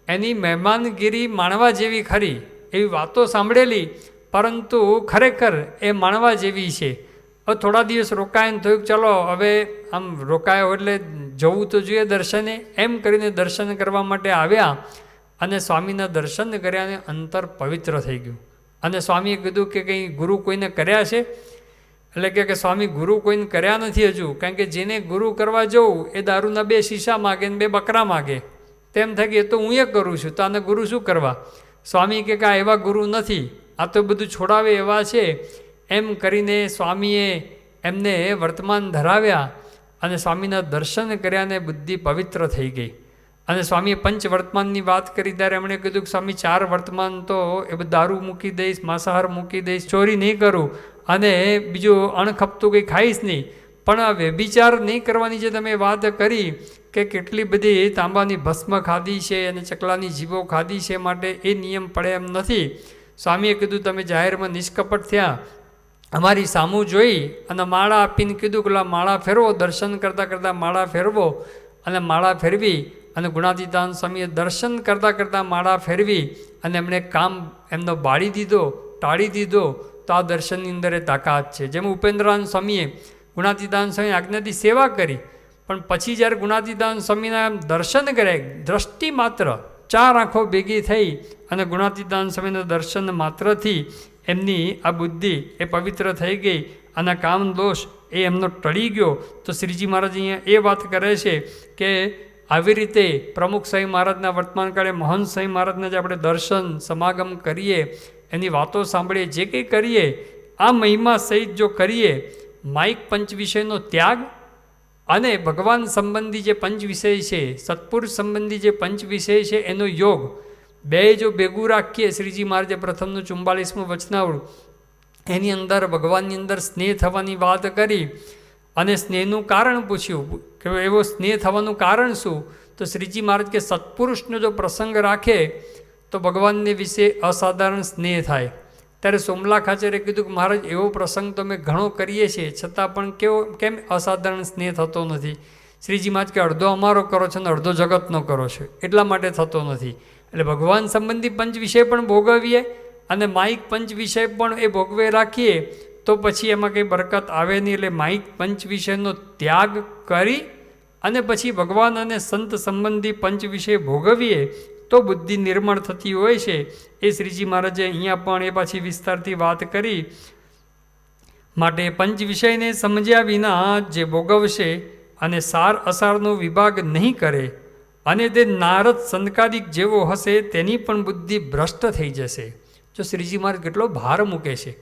એની મહેમાનગીરી માણવા જેવી ખરી, એવી વાતો સાંભળેલી, પરંતુ ખરેખર એ માણવા જેવી છે. હવે થોડા દિવસ રોકાઈને થયું ચલો હવે આમ રોકાયો એટલે જવું તો જોઈએ દર્શને. એમ કરીને દર્શન કરવા માટે આવ્યા અને સ્વામીના દર્શન કર્યા અને અંતર પવિત્ર થઈ ગયું. અને સ્વામીએ કીધું કે કંઈ ગુરુ કોઈને કર્યા છે? એટલે કે સ્વામી ગુરુ કોઈને કર્યા નથી હજુ, કારણ કે જેને ગુરુ કરવા જવું એ દારૂના 2 શીશા માગે ને 2 બકરા માગે. તેમ થાય કે એ તો હું એ કરું છું, તો આને ગુરુ શું કરવા? સ્વામી કે આ એવા ગુરુ નથી, આ તો બધું છોડાવે એવા છે. એમ કરીને સ્વામીએ એમને વર્તમાન ધરાવ્યા અને સ્વામીના દર્શન કર્યા અને બુદ્ધિ પવિત્ર થઈ ગઈ. અને સ્વામીએ પંચ વર્તમાનની વાત કરી ત્યારે એમણે કીધું કે સ્વામી 4 વર્તમાન તો એ બધું દારૂ મૂકી દઈશ, માંસાહાર મૂકી દઈશ, ચોરી નહીં કરું અને બીજું અણખપતું કંઈ ખાઈશ નહીં. પણ આ વ્યભિચાર નહીં કરવાની જે તમે વાત કરી કે કેટલી બધી તાંબાની ભસ્મ ખાધી છે અને ચકલાની જીભો ખાધી છે, માટે એ નિયમ પડે એમ નથી. સ્વામીએ કીધું તમે જાહેરમાં નિષ્કપટ થયા, અમારી સામું જોઈ અને માળા આપીને કીધું કે માળા ફેરવો, દર્શન કરતાં કરતાં માળા ફેરવો. અને માળા ફેરવી અને ગુણાતીતાન સ્વામીએ દર્શન કરતાં કરતાં માળા ફેરવી અને એમણે કામ એમનો બાળી દીધો, ટાળી દીધો. તો આ દર્શનની અંદર એ તાકાત છે. જેમ ઉપેન્દ્રાન સ્વામીએ ગુણાતીતાન સ્વામી આજ્ઞાથી સેવા કરી, પણ પછી જ્યારે ગુણાતીતાન સ્વામીના દર્શન કર્યા, દ્રષ્ટિ માત્ર 4 આંખો ભેગી થઈ અને ગુણાતીતાન સ્વામીના દર્શન માત્રથી એમની આ બુદ્ધિ એ પવિત્ર થઈ ગઈ અને કામ દોષ એ એમનો ટળી ગયો. તો શ્રીજી મહારાજ અહીંયા એ વાત કરે છે કે આવી રીતે પ્રમુખ સ્વામી મહારાજના વર્તમાન કાળે મહંત સ્વામી મહારાજના જે આપણે દર્શન સમાગમ કરીએ, એની વાતો સાંભળીએ, જે કંઈ કરીએ આ મહિમા સહિત જો કરીએ, માઇક પંચ વિષયનો ત્યાગ અને ભગવાન સંબંધી જે પંચ વિષય છે, સત્પુરુષ સંબંધી જે પંચ વિષય છે એનો યોગ, બે જો ભેગું રાખીએ. શ્રીજી મહારાજે પ્રથમનું 44મું વચનાવળ એની અંદર ભગવાનની અંદર સ્નેહ થવાની વાત કરી અને સ્નેહનું કારણ પૂછ્યું કે એવો સ્નેહ થવાનું કારણ શું? તો શ્રીજી મહારાજ કે સત્પુરુષનો જો પ્રસંગ રાખે તો ભગવાનને વિશે અસાધારણ સ્નેહ થાય. ત્યારે સોમલા ખાચરે કીધું કે મહારાજ એવો પ્રસંગ તો અમે ઘણો કરીએ છીએ, છતાં પણ કેમ અસાધારણ સ્નેહ થતો નથી? શ્રીજી મહારાજ કે અડધો અમારો કરો છો ને અડધો જગતનો કરો છો, એટલા માટે થતો નથી. એટલે ભગવાન સંબંધી પંચ વિષય પણ ભોગવીએ અને માઇક પંચ વિષય પણ એ ભોગવે રાખીએ તો પછી એમાં કંઈ બરકત આવે નહીં. એટલે માઇક પંચ વિષયનો ત્યાગ કરી અને પછી ભગવાન અને સંત સંબંધી પંચ વિષય ભોગવીએ તો બુદ્ધિ નિર્મળ થતી હોય છે. એ શ્રીજી મહારાજે અહીંયા પણ એ પાછી વિસ્તારથી વાત કરી. માટે પંચ વિષયને સમજ્યા વિના જે ભોગવશે અને સાર અસારનો વિભાગ નહીં કરે અને તે નારદ સંકાદિક જેવો હશે, તેની પણ બુદ્ધિ ભ્રષ્ટ થઈ જશે. જો શ્રીજી મહારાજ કેટલો ભાર મૂકે છે,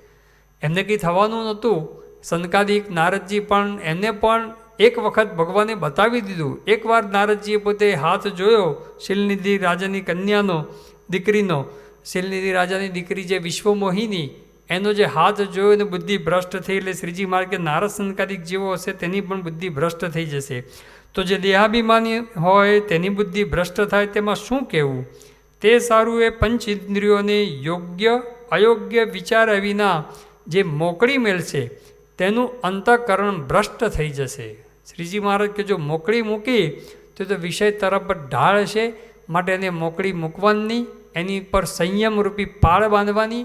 એમને કંઈ થવાનું નહોતું. સંકાદિક નારદજી પણ એને પણ એક વખત ભગવાને બતાવી દીધું. એકવાર નારદજીએ પોતે હાથ જોયો શીલનિધિ રાજાની કન્યાનો, દીકરીનો, શીલનિધિ રાજાની દીકરી જે વિશ્વમોહિની, એનો જે હાથ જોયો ને બુદ્ધિ ભ્રષ્ટ થઈ. એટલે શ્રીજી મહારાજ કે નારદ સંકાદિક જેવો હશે તેની પણ બુદ્ધિ ભ્રષ્ટ થઈ જશે. તો જે દેહાભિમાની હોય તેની બુદ્ધિ ભ્રષ્ટ થાય તેમાં શું કહેવું? તે સારું એ પંચ ઇન્દ્રિયોને યોગ્ય અયોગ્ય વિચાર્યા વિના જે મોકળી મેળશે તેનું અંતઃકરણ ભ્રષ્ટ થઈ જશે. શ્રીજી મહારાજ કે જો મોકળી મૂકી તો વિષય તરફ ઢાળ છે, માટે એને મોકળી મૂકવાની નહીં, એની પર સંયમરૂપી પાળ બાંધવાની.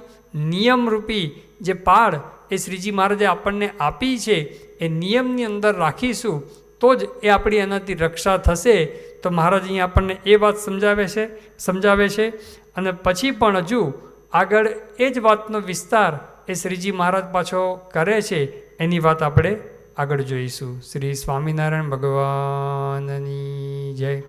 નિયમરૂપી જે પાળ એ શ્રીજી મહારાજે આપણને આપી છે, એ નિયમની અંદર રાખીશું તો જ એ આપણી એનાથી રક્ષા થશે. તો મહારાજ અહીંયા આપણને એ વાત સમજાવે છે. અને પછી પણ હજુ આગળ એ જ વાતનો વિસ્તાર એ શ્રીજી મહારાજ પાછો કરે છે. એની વાત આપણે આગળ જોઈશું. શ્રી સ્વામિનારાયણ ભગવાનની જય.